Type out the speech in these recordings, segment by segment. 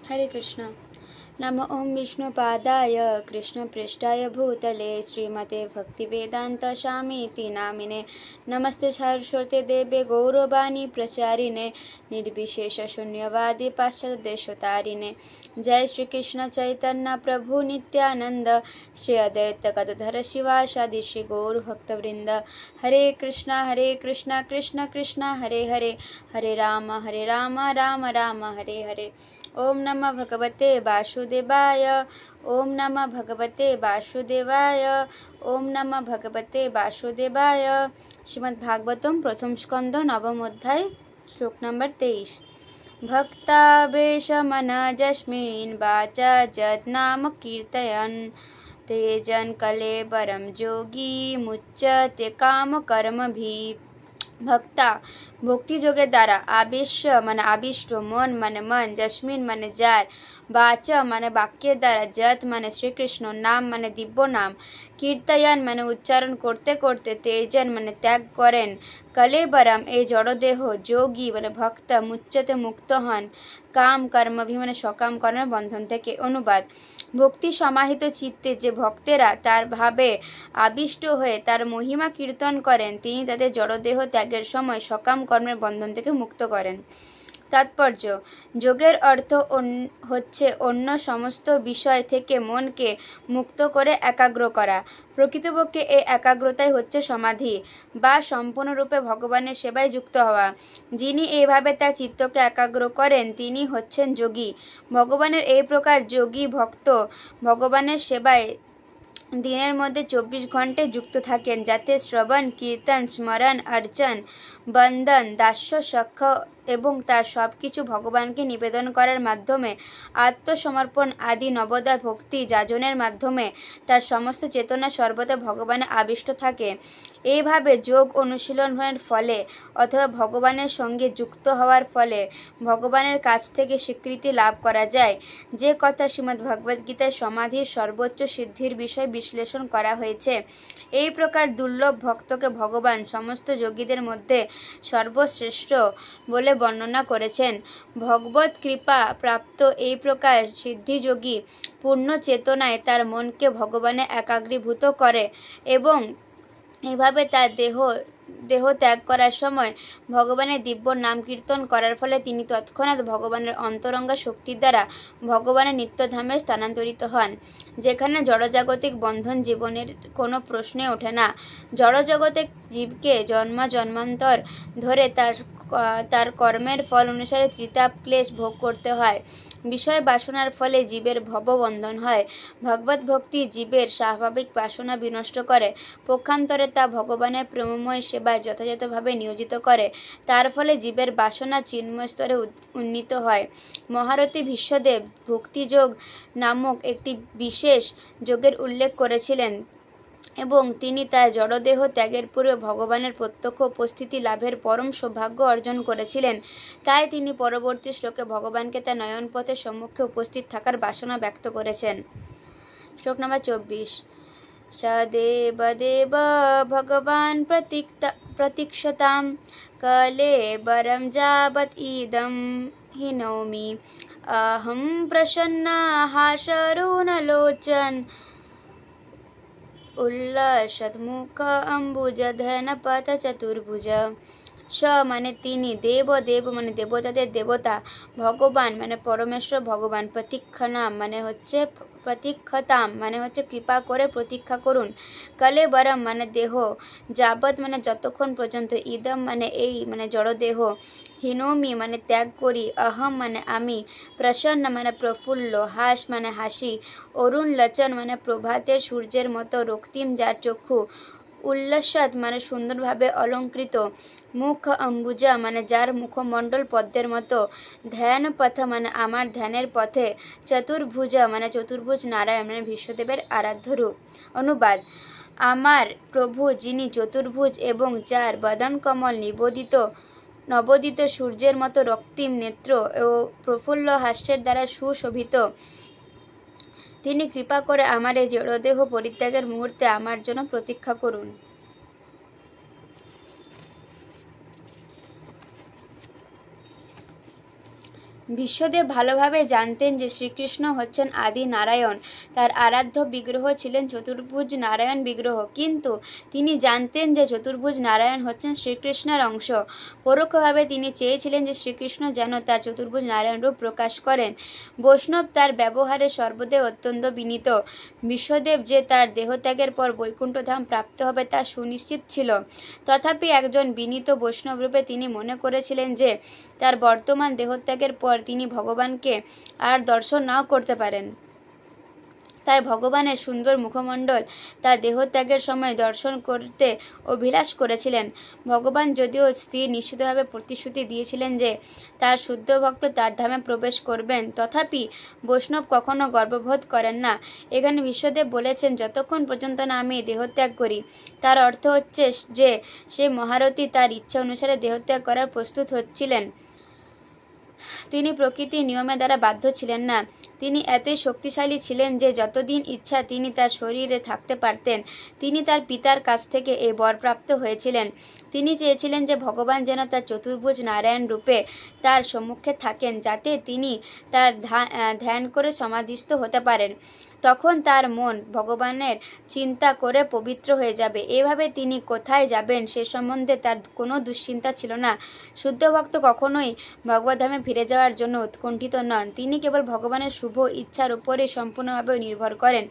हरे कृष्ण। नमो ओं विष्णुपादाय कृष्णपृष्ठाय भूतले श्रीमते भक्तिवेदांत स्वामीति नामिने नमस्ते सरस्वती देवे गौरवाणी प्रचारिणे निर्विशेष शून्यवादी पाश्चात्यदेशतारिणे। जय श्री कृष्ण चैतन्य प्रभु नित्यानंद श्री अद्वैत गदाधर शिवासादि श्री गौर भक्तवृंद। हरे कृष्ण कृष्ण कृष्ण हरे हरे, हरे राम राम राम हरे हरे। ओम नमः भगवते वासुदेवाय, ओम नमः भगवते वासुदेवाय, ओम नमः भगवते वासुदेवाय। श्रीमद् भागवतम प्रथम स्कंद नवम अध्याय श्लोक नंबर 23। भक्तावेश मनजस्मिन् वाचा जत् नाम कीर्तयन् तेजन कलेबरम जोगी मुच्यते काम कर्मभिः। भक्ता भक्ति যোগের দ্বারা আবেশ্য মানে আবিষ্ট, মন মানে মন, জস্মিন মানে যার, বাচ মানে বাক্যের দ্বারা, যত মানে শ্রীকৃষ্ণ, নাম মানে দিব্য নাম, কীর্তয়ন মানে উচ্চারণ করতে করতে, তেজন মানে ত্যাগ করেন, কলেবরম এই জড়দেহ, যোগী মানে ভক্ত, মুচ্যতে মুক্ত হন, কাম কর্মভি মানে সকাম কর্মের বন্ধন থেকে। অনুবাদ: ভক্তি সমাহিত চিত্তে যে ভক্তেরা তার ভাবে আবিষ্ট হয়ে তার মহিমা কীর্তন করেন, তিনি তাদের জড়দেহ ত্যাগের সময় সকাম কর্মের বন্ধন থেকে মুক্ত করেন। তাৎপর্য: যোগের অর্থ হচ্ছে অন্য সমস্ত বিষয় থেকে মনকে মুক্ত করে একাগ্র করা। প্রকৃতপক্ষে এই একাগ্রতাই হচ্ছে সমাধি বা সম্পূর্ণরূপে ভগবানের সেবায় যুক্ত হওয়া। যিনি এইভাবে তার চিত্তকে একাগ্র করেন তিনি হচ্ছেন যোগী। ভগবানের এই প্রকার যোগী ভক্ত ভগবানের সেবায় দিনের মধ্যে 24 ঘন্টায় যুক্ত থাকেন, যাতে শ্রবণ, কীর্তন, স্মরণ, অর্চন, বন্দন, দাস্য, সখ্য এবং তার সব কিছু ভগবানকে নিবেদন করার মাধ্যমে, আত্মসমর্পণ আদি নবদা ভক্তি যাজনের মাধ্যমে তার সমস্ত চেতনা সর্বদা ভগবানে আবিষ্ট থাকে। এইভাবে যোগ অনুশীলনের ফলে অথবা ভগবানের সঙ্গে যুক্ত হওয়ার ফলে ভগবানের কাছ থেকে স্বীকৃতি লাভ করা যায়। যে কথা শ্রীমদ্ ভগবদ্গীতায় সমাধির সর্বোচ্চ সিদ্ধির বিষয় বিশ্লেষণ করা হয়েছে। এই প্রকার দুর্লভ ভক্তকে ভগবান সমস্ত যোগীদের মধ্যে সর্বশ্রেষ্ঠ বলে বর্ণনা করেছেন। ভগবত কৃপা প্রাপ্ত এই প্রকার সিদ্ধিযোগী পূর্ণ চেতনায় তার মনকে ভগবানে একাগ্রীভূত করে এবং এইভাবে তার দেহ ত্যাগ করার সময় ভগবানের দিব্য নাম কীর্তন করার ফলে তিনি তৎক্ষণাৎ ভগবানের অন্তরঙ্গা শক্তির দ্বারা ভগবানের নিত্যধামে স্থানান্তরিত হন, যেখানে জড়জাগতিক বন্ধন জীবনের কোনো প্রশ্নে ওঠে না। জড়জগতের জীবকে জন্মান্তর ধরে তার কর্মের ফল অনুসারে ত্রিতাপ ক্লেশ ভোগ করতে হয়। বিষয় বাসনার ফলে জীবের ভববন্ধন হয়। ভগবত ভক্তি জীবের স্বাভাবিক বাসনা বিনষ্ট করে, পক্ষান্তরে তা ভগবানের প্রেমময় সেবায় যথাযথভাবে নিয়োজিত করে। তার ফলে জীবের বাসনা চিন্ময় স্তরে উন্নীত হয়। মহারথী ভীষ্মদেব ভক্তিযোগ নামক একটি বিশেষ যোগের উল্লেখ করেছিলেন এবং তিনি তার জড়দেহ ত্যাগের পূর্বে ভগবানের প্রত্যক্ষ উপস্থিতি লাভের পরম সৌভাগ্য অর্জন করেছিলেন। তাই তিনি পরবর্তী শ্লোকে ভগবানকে তার নয়নপথের সম্মুখে উপস্থিত থাকার বাসনা ব্যক্ত করেছেন। শ্লোক নম্বর 24। সদেব দেব ভগবান প্রতীক্ষতাম কলেবরম যাবৎ ইদম হিনৌমি অহম প্রসন্ন হাসরুণলোচন উল্লসৎমুখ অম্বুজধন পথ চতুর্ভুজ। স মানে তিনি, দেব মানে দেবতাদের দেবতা, ভগবান মানে পরমেশ্বর ভগবান, প্রতীক্ষণাম মানে হচ্ছে প্রতীক্ষতাম মানে হচ্ছে কৃপা করে প্রতীক্ষা করুন, কলেবরম মানে দেহ, যাবৎ মানে যতক্ষণ পর্যন্ত, ইদম মানে এই মানে জড়দেহ, হিনৌমি মানে ত্যাগ করি, অহম মানে আমি, প্রসন্ন মানে প্রফুল্ল, হাস মানে হাসি, অরুণ লচন মানে প্রভাতের সূর্যের মতো রক্তিম যার চক্ষু, উল্লসৎ মানে সুন্দরভাবে অলঙ্কৃত, মুখ অম্বুজা মানে যার মুখমণ্ডল পদ্মের মতো, ধ্যান পথ মানে আমার ধ্যানের পথে, চতুর্ভুজা মানে চতুর্ভুজ নারায়ণ মানে বিশ্বদেবের আরাধ্য রূপ। অনুবাদ: আমার প্রভু যিনি চতুর্ভুজ এবং যার বদন কমল নবোদিত সূর্যের মতো রক্তিম নেত্র ও প্রফুল্ল হাস্যের দ্বারা সুশোভিত, তিনি কৃপা করে আমার এই জড়দেহ পরিত্যাগের মুহূর্তে আমার জন্য প্রতীক্ষা করুন। বিশ্বদেব ভালোভাবে জানতেন যে শ্রীকৃষ্ণ হচ্ছেন আদি নারায়ণ, তার আরাধ্য বিগ্রহ ছিলেন চতুর্ভুজ নারায়ণ বিগ্রহ, কিন্তু তিনি জানতেন যে চতুর্ভুজ নারায়ণ হচ্ছেন শ্রীকৃষ্ণের অংশ। পরোক্ষভাবে তিনি চেয়েছিলেন যে শ্রীকৃষ্ণ যেন তার চতুর্ভুজ নারায়ণ রূপ প্রকাশ করেন। বৈষ্ণব তার ব্যবহারে সর্বদাই অত্যন্ত বিনীত। বিশ্বদেব যে তার দেহত্যাগের পর বৈকুণ্ঠধাম প্রাপ্ত হবে তা সুনিশ্চিত ছিল, তথাপি একজন বিনীত বৈষ্ণব রূপে তিনি মনে করেছিলেন যে তার বর্তমান দেহত্যাগের পর তিনি ভগবানকে আর দর্শন নাও করতে পারেন। তাই ভগবানের সুন্দর মুখমণ্ডল তার দেহত্যাগের সময় দর্শন করতে অভিলাষ করেছিলেন। ভগবান যদিও স্থির নিশ্চিতভাবে প্রতিশ্রুতি দিয়েছিলেন যে তার শুদ্ধ ভক্ত তার ধামে প্রবেশ করবেন, তথাপি বৈষ্ণব কখনো গর্ববোধ করেন না। এখানে বিশ্বদেব বলেছেন, যতক্ষণ পর্যন্ত না আমি দেহত্যাগ করি, তার অর্থ হচ্ছে যে সে মহারথী তার ইচ্ছা অনুসারে দেহত্যাগ করার প্রস্তুত হচ্ছিলেন। তিনি প্রকৃতির নিয়মের দ্বারা বাধ্য ছিলেন না। তিনি এতই শক্তিশালী ছিলেন যে যতদিন ইচ্ছা তিনি তার শরীরে থাকতে পারতেন। তিনি তার পিতার কাছ থেকে এই বরপ্রাপ্ত হয়েছিলেন। তিনি চেয়েছিলেন যে ভগবান যেন তার চতুর্ভুজ নারায়ণ রূপে তার সম্মুখে থাকেন, যাতে তিনি তার ধ্যান করে সমাধিস্থ হতে পারেন। তখন তার মন ভগবানের চিন্তা করে পবিত্র হয়ে যাবে। এভাবে তিনি কোথায় যাবেন সে সম্বন্ধে তার কোনো দুশ্চিন্তা ছিল না। শুদ্ধ ভক্ত কখনোই ভগবদ্ধামে ফিরে যাওয়ার জন্য উৎকণ্ঠিত নন। তিনি কেবল ভগবানের শুভ ইচ্ছার উপরে সম্পূর্ণভাবে নির্ভর করেন।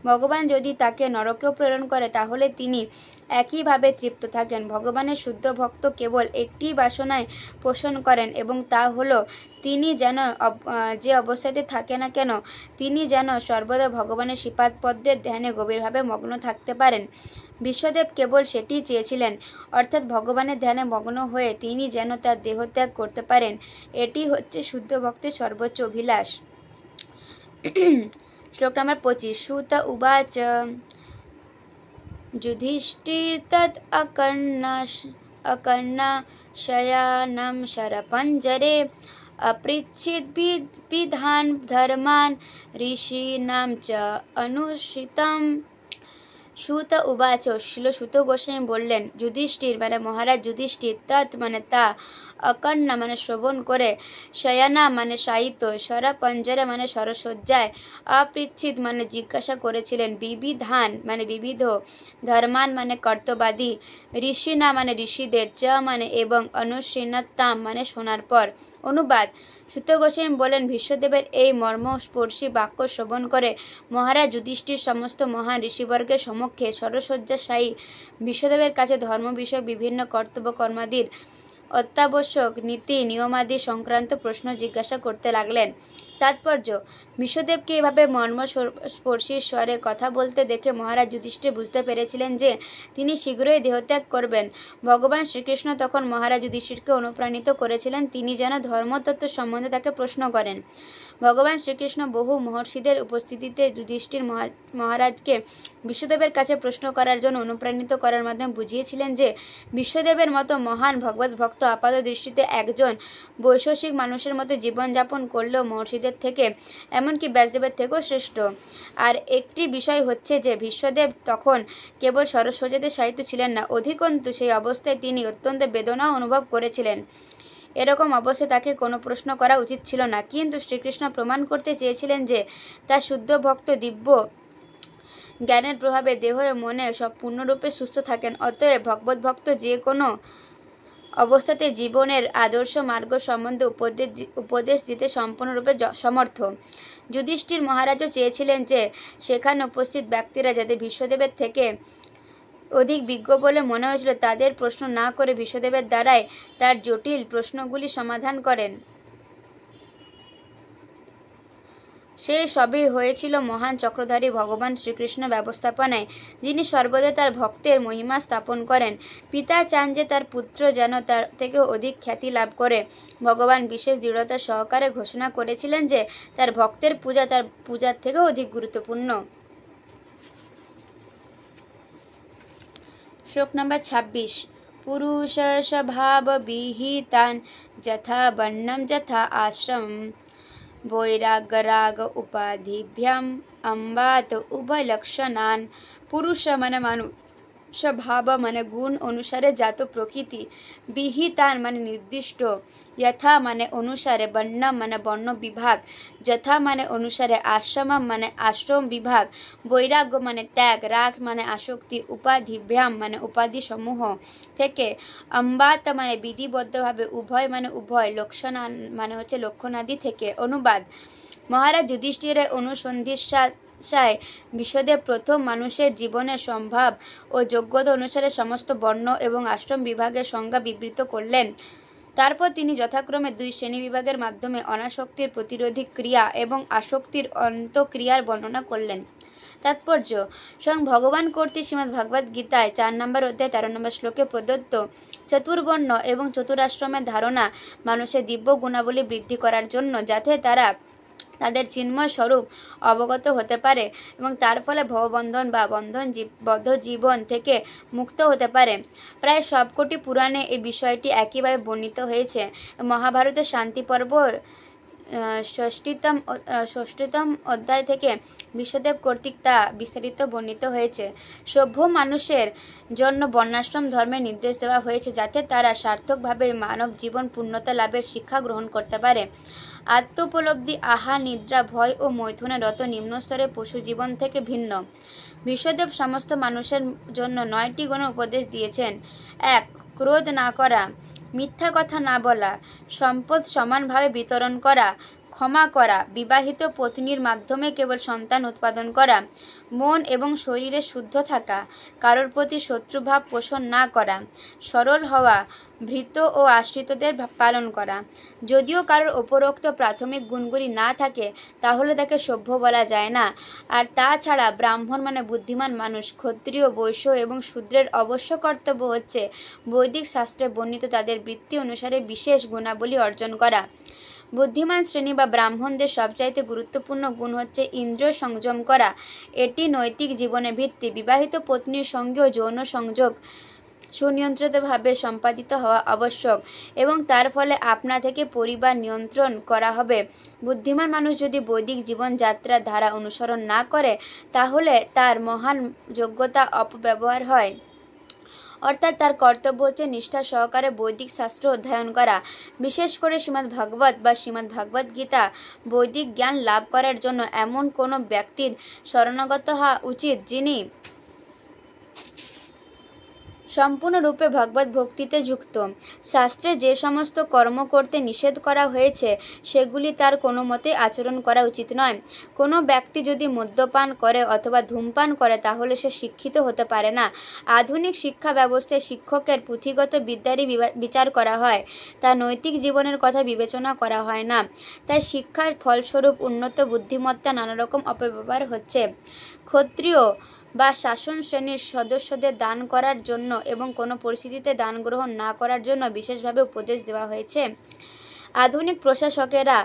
ভগবান যদি তাকে নরকেও প্রেরণ করে, তাহলে তিনি একইভাবে তৃপ্ত থাকেন। ভগবানের শুদ্ধ ভক্ত কেবল একটি বাসনায় পোষণ করেন, এবং তা হলো তিনি যেন যে অবস্থাতে থাকে না কেন, তিনি যেন সর্বদা ভগবানের শ্রীপাদ পদ্মের ধ্যানে গভীরভাবে মগ্ন থাকতে পারেন। বিশ্বদেব কেবল সেটিই চেয়েছিলেন, অর্থাৎ ভগবানের ধ্যানে মগ্ন হয়ে তিনি যেন তার দেহত্যাগ করতে পারেন। এটি হচ্ছে শুদ্ধ ভক্তের সর্বোচ্চ অভিলাষ। শ্লোক নম্বর 25। সুত উবাচ যুধিষ্ঠিরতদ অকর্ণশয়ানম শরপঞ্জরে अपृच्छद्विधान धर्मान ऋषीणां च अनुसृतम्। সুত উবাচ, সুত গোস্বামী বললেন, যুধিষ্ঠির মানে মহারাজ যুধিষ্ঠির, তৎ মানে তা, অকর্ণা মানে শ্রবণ করে, শয়ানা মানে সাহিত্য, শরপঞ্জরে মানে সরসজ্জায়, অপৃচ্ছিদ মানে জিজ্ঞাসা করেছিলেন, বিবিধান মানে বিবিধ, ধর্মান মানে কর্তবাদী, ঋষিনা মানে ঋষিদের, চ মানে এবং, অনুশৃণতাম মানে শোনার পর। অনুবাদ: সুত গোস্বামী বলেন, ভীষ্মদেবের এই মর্মস্পর্শী বাক্য শ্রবণ করে মহারাজ যুধিষ্ঠির সমস্ত মহান ঋষিবর্গের সমক্ষে সরসজ্জাশায়ী ভীষ্মদেবের কাছে ধর্ম বিষয়ক বিভিন্ন কর্তব্য কর্মাদির অত্যাবশ্যক নীতি নিয়মাদি সংক্রান্ত প্রশ্ন জিজ্ঞাসা করতে লাগলেন। তাৎপর্য: ভীষ্মদেবকে এভাবে মর্মস্পর্শী স্বরে কথা বলতে দেখে মহারাজ যুধিষ্ঠির বুঝতে পেরেছিলেন যে তিনি শীঘ্রই দেহত্যাগ করবেন। ভগবান শ্রীকৃষ্ণ তখন মহারাজ যুধিষ্ঠিরকে অনুপ্রাণিত করেছিলেন তিনি যেন ধর্মতত্ত্ব সম্বন্ধে তাকে প্রশ্ন করেন। ভগবান শ্রীকৃষ্ণ বহু মহর্ষিদের উপস্থিতিতে যুধিষ্ঠির মহারাজকে বিশ্বদেবের কাছে প্রশ্ন করার জন্য অনুপ্রাণিত করার মাধ্যমে বুঝিয়েছিলেন যে বিশ্বদেবের মতো মহান ভগবত ভক্ত আপাত দৃষ্টিতে একজন বৈশেষিক মানুষের মতো জীবনযাপন করলেও মহর্ষিদের থেকে, এমনকি ব্যাসদেবের থেকেও শ্রেষ্ঠ। আর একটি বিষয় হচ্ছে যে বিশ্বদেব তখন কেবল সরস্বতীতে সাহিত্য ছিলেন না, অধিকন্তু সেই অবস্থায় তিনি অত্যন্ত বেদনাও অনুভব করেছিলেন। এরকম অবস্থায় তাকে কোনো প্রশ্ন করা উচিত ছিল না, কিন্তু শ্রীকৃষ্ণ প্রমাণ করতে চেয়েছিলেন যে তার শুদ্ধ ভক্ত দিব্য জ্ঞানের প্রভাবে দেহ ও মনে সব পূর্ণরূপে সুস্থ থাকেন। অতএব ভগবত ভক্ত যে কোনো অবস্থাতে জীবনের আদর্শ মার্গ সম্বন্ধে উপদেশ দিতে সম্পূর্ণরূপে সমর্থ। যুধিষ্ঠির মহারাজও চেয়েছিলেন যে সেখানে উপস্থিত ব্যক্তিরা যাতে বিশ্বদেবের থেকে অধিক বিজ্ঞ বলে মনে হয়েছিল তাদের প্রশ্ন না করে বিশ্বদেবের দ্বারাই তার জটিল প্রশ্নগুলি সমাধান করেন। সেই সবই হয়েছিল মহান চক্রধারী ভগবান শ্রীকৃষ্ণ ব্যবস্থাপনায়, যিনি সর্বদা তার ভক্তের মহিমা স্থাপন করেন। পিতা চান যে তার পুত্র যেন তার থেকে অধিক খ্যাতি লাভ করে। ভগবান বিশেষ দৃঢ়তা সহকারে ঘোষণা করেছিলেন যে তার ভক্তের পূজা তার পূজার থেকেও অধিক গুরুত্বপূর্ণ। শ্লোক নম্বর 26। পুরুষ স্বভাব বিহিতান যথা বর্ণম যথা আশ্রম বৈরাগ্যরাগ উপাধিভ্যাম অম্বাত উভয়লক্ষণান। পুরুষ মানে মানুষ, স্বভাব মানে গুণ অনুসারে জাত প্রকৃতি, বিহিতান মানে নির্দিষ্ট, যথা মানে অনুসারে, বর্ণ মানে বর্ণ বিভাগ, যথা মানে অনুসারে, আশ্রম মানে আশ্রম বিভাগ, বৈরাগ্য মানে ত্যাগ, রাগ মানে আসক্তি, উপাধিভ্যাম মানে উপাধি সমূহ থেকে, অম্বাত মানে বিধিবদ্ধভাবে, উভয় মানে উভয়, লক্ষণ মানে হচ্ছে লক্ষণাদি থেকে। অনুবাদ: মহারাজ যুধিষ্ঠিরের অনুসন্ধিৎসায় বিশ্বদেব প্রথম মানুষের জীবনের সম্ভাব ও যোগ্যতা অনুসারে সমস্ত বর্ণ এবং আশ্রম বিভাগের সংজ্ঞা বিবৃত করলেন। তারপর তিনি যথাক্রমে দুই শ্রেণী বিভাগের মাধ্যমে অনাসক্তির প্রতিরোধী ক্রিয়া এবং আসক্তির অন্তক্রিয়ার বর্ণনা করলেন। তাৎপর্য: স্বয়ং ভগবান কর্তৃক শ্রীমদ্ ভগবদ্ গীতায় 4 নম্বর অধ্যায় 13 নম্বর শ্লোকে প্রদত্ত চতুর্বর্ণ এবং চতুরাশ্রমের ধারণা মানুষের দিব্য গুণাবলী বৃদ্ধি করার জন্য, যাতে তারা তাদের চিন্ময় স্বরূপ অবগত হতে পারে এবং তার ফলে ভববন্ধন বা বদ্ধ জীবন থেকে মুক্ত হতে পারে। প্রায় সবকটি পুরাণে এই বিষয়টি একইভাবে বর্ণিত হয়েছে। মহাভারতের শান্তি পর্ব ৬ষ্ঠীতম অধ্যায় থেকে বিশ্বদেব কর্তৃক তা বিস্তারিত বর্ণিত হয়েছে। সভ্য মানুষের জন্য বর্ণাশ্রম ধর্মের নির্দেশ দেওয়া হয়েছে, যাতে তারা সার্থকভাবে মানব জীবন পূর্ণতা লাভের শিক্ষা গ্রহণ করতে পারে। আত্মোপলব্ধি, আহার, নিদ্রা, ভয় ও মৈথুনে রত নিম্নস্তরের পশু জীবন থেকে ভিন্ন। বিশ্বদেব সমস্ত মানুষের জন্য 9টি গুণের উপদেশ দিয়েছেন। 1. ক্রোধ না করা, মিথ্যা কথা না বলা, সম্পদ সমানভাবে বিতরণ করা, ক্ষমা করা, বিবাহিত পত্নীর মাধ্যমে কেবল সন্তান উৎপাদন করা, মন এবং শরীরে শুদ্ধ থাকা, কারোর প্রতি শত্রুভাব পোষণ না করা, সরল হওয়া, ভৃত্য ও আশ্রিতদের পালন করা। যদিও কারোর উপরোক্ত প্রাথমিক গুণগুলি না থাকে, তাহলে তাকে সভ্য বলা যায় না। আর তাছাড়া ব্রাহ্মণ মানে বুদ্ধিমান মানুষ, ক্ষত্রিয়, বৈশ্য এবং শূদ্রের অবশ্য কর্তব্য হচ্ছে বৈদিক শাস্ত্রে বর্ণিত তাদের বৃত্তি অনুসারে বিশেষ গুণাবলী অর্জন করা। বুদ্ধিমান শ্রেণী বা ব্রাহ্মণদের সবচাইতে গুরুত্বপূর্ণ গুণ হচ্ছে ইন্দ্রিয় সংযম করা। এটি নৈতিক জীবনের ভিত্তি। বিবাহিত পত্নীর সঙ্গেও যৌন সংযোগ সুনিয়ন্ত্রিতভাবে সম্পাদিত হওয়া আবশ্যক এবং তার ফলে আপনা থেকে পরিবার নিয়ন্ত্রণ করা হবে। বুদ্ধিমান মানুষ যদি বৈদিক জীবনযাত্রার ধারা অনুসরণ না করে, তাহলে তার মহান যোগ্যতা অপব্যবহার হয়। অর্থাৎ তার কর্তব্য হচ্ছে নিষ্ঠা সহকারে বৈদিক শাস্ত্র অধ্যয়ন করা। বিশেষ করে শ্রীমদ্ ভাগবত বা শ্রীমদ্ ভগবদ গীতা বৈদিক জ্ঞান লাভ করার জন্য এমন কোনো ব্যক্তির শরণাগত হওয়া উচিত যিনি সম্পূর্ণরূপে ভগবত ভক্তিতে যুক্ত। শাস্ত্রে যে সমস্ত কর্ম করতে নিষেধ করা হয়েছে, সেগুলি তার কোনো মতে আচরণ করা উচিত নয়। কোনো ব্যক্তি যদি মদ্যপান করে অথবা ধূমপান করে, তাহলে সে শিক্ষিত হতে পারে না। আধুনিক শিক্ষা ব্যবস্থায় শিক্ষকের পুঁথিগত বিদ্যারই বিচার করা হয়, তা নৈতিক জীবনের কথা বিবেচনা করা হয় না। তাই শিক্ষার ফলস্বরূপ উন্নত বুদ্ধিমত্তা নানারকম অপব্যবহার হচ্ছে। ক্ষত্রিয় বা শাসন শ্রেণীর সদস্যদের দান করার জন্য এবং কোনো পরিস্থিতিতে দান গ্রহণ না করার জন্য বিশেষভাবে উপদেশ দেওয়া হয়েছে। আধুনিক প্রশাসকেরা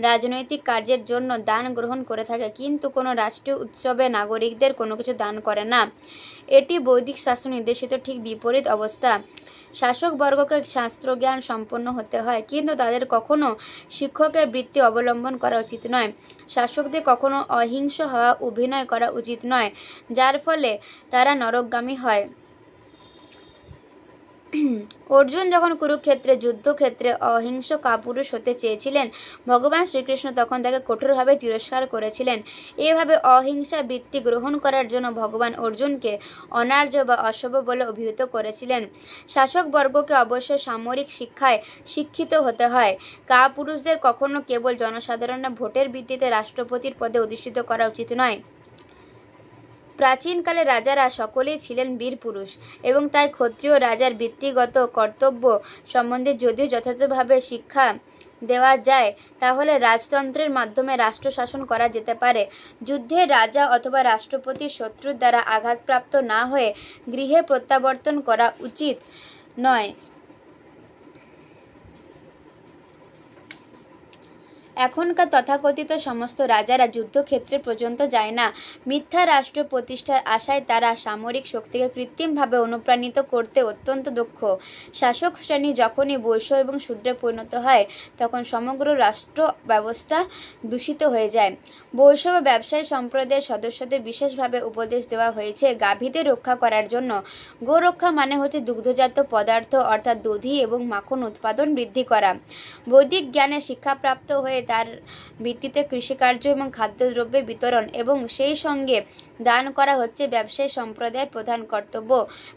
রাজনৈতিক কার্যের জন্য দান গ্রহণ করে থাকে, কিন্তু কোনো রাষ্ট্রীয় উৎসবে নাগরিকদের কোনো কিছু দান করে না। এটি বৈদিক শাস্ত্র নির্দেশিত ঠিক বিপরীত অবস্থা। শাসকবর্গকে শাস্ত্রজ্ঞান সম্পন্ন হতে হয়, কিন্তু তাদের কখনো শিক্ষকের বৃত্তি অবলম্বন করা উচিত নয়। শাসকদের কখনো অহিংস হওয়া অভিনয় করা উচিত নয়, যার ফলে তারা নরকগামী হয়। অর্জুন যখন কুরুক্ষেত্রে যুদ্ধক্ষেত্রে অহিংস কাপুরুষ হতে চেয়েছিলেন, ভগবান শ্রীকৃষ্ণ তখন তাকে কঠোরভাবে তিরস্কার করেছিলেন। এভাবে অহিংসা বৃত্তি গ্রহণ করার জন্য ভগবান অর্জুনকে অনার্য বা অসভ্য বলে অভিহিত করেছিলেন। শাসকবর্গকে অবশ্যই সামরিক শিক্ষায় শিক্ষিত হতে হয়। কাপুরুষদের কখনো কেবল জনসাধারণের ভোটের ভিত্তিতে রাষ্ট্রপতির পদে অধিষ্ঠিত করা উচিত নয়। প্রাচীনকালে রাজারা সকলেই ছিলেন বীর পুরুষ এবং তাই ক্ষত্রিয় রাজার বৃত্তিগত কর্তব্য সম্বন্ধে যদিও যথাযথভাবে শিক্ষা দেওয়া যায়, তাহলে রাজতন্ত্রের মাধ্যমে রাষ্ট্র শাসন করা যেতে পারে। যুদ্ধে রাজা অথবা রাষ্ট্রপতির শত্রুর দ্বারা আঘাতপ্রাপ্ত না হয়ে গৃহে প্রত্যাবর্তন করা উচিত নয়। এখনকার তথাকথিত সমস্ত রাজারা যুদ্ধক্ষেত্রে পর্যন্ত যায় না। মিথ্যা রাষ্ট্র প্রতিষ্ঠার আশায় তারা সামরিক শক্তিকে কৃত্রিমভাবে অনুপ্রাণিত করতে অত্যন্ত দক্ষ। শাসক শ্রেণী যখনই বৈশ্য এবং শূদ্রে পরিণত হয় তখন সমগ্র রাষ্ট্র ব্যবস্থা দূষিত হয়ে যায়। বৈশ্য বা ব্যবসায়ী সম্প্রদায়ের সদস্যদের বিশেষভাবে উপদেশ দেওয়া হয়েছে গাভীদের রক্ষা করার জন্য। গোরক্ষা মানে হচ্ছে দুগ্ধজাত পদার্থ অর্থাৎ দধি এবং মাখন উৎপাদন বৃদ্ধি করা। বৈদিক জ্ঞানে শিক্ষাপ্রাপ্ত হয়ে তার ভিত্তিতে কৃষিকার্য এবং খাদ্যদ্রব্যের বিতরণ এবং সেই সঙ্গে দান করা হচ্ছে ব্যবসায়ী সম্প্রদায়ের প্রধান কর্তব্য।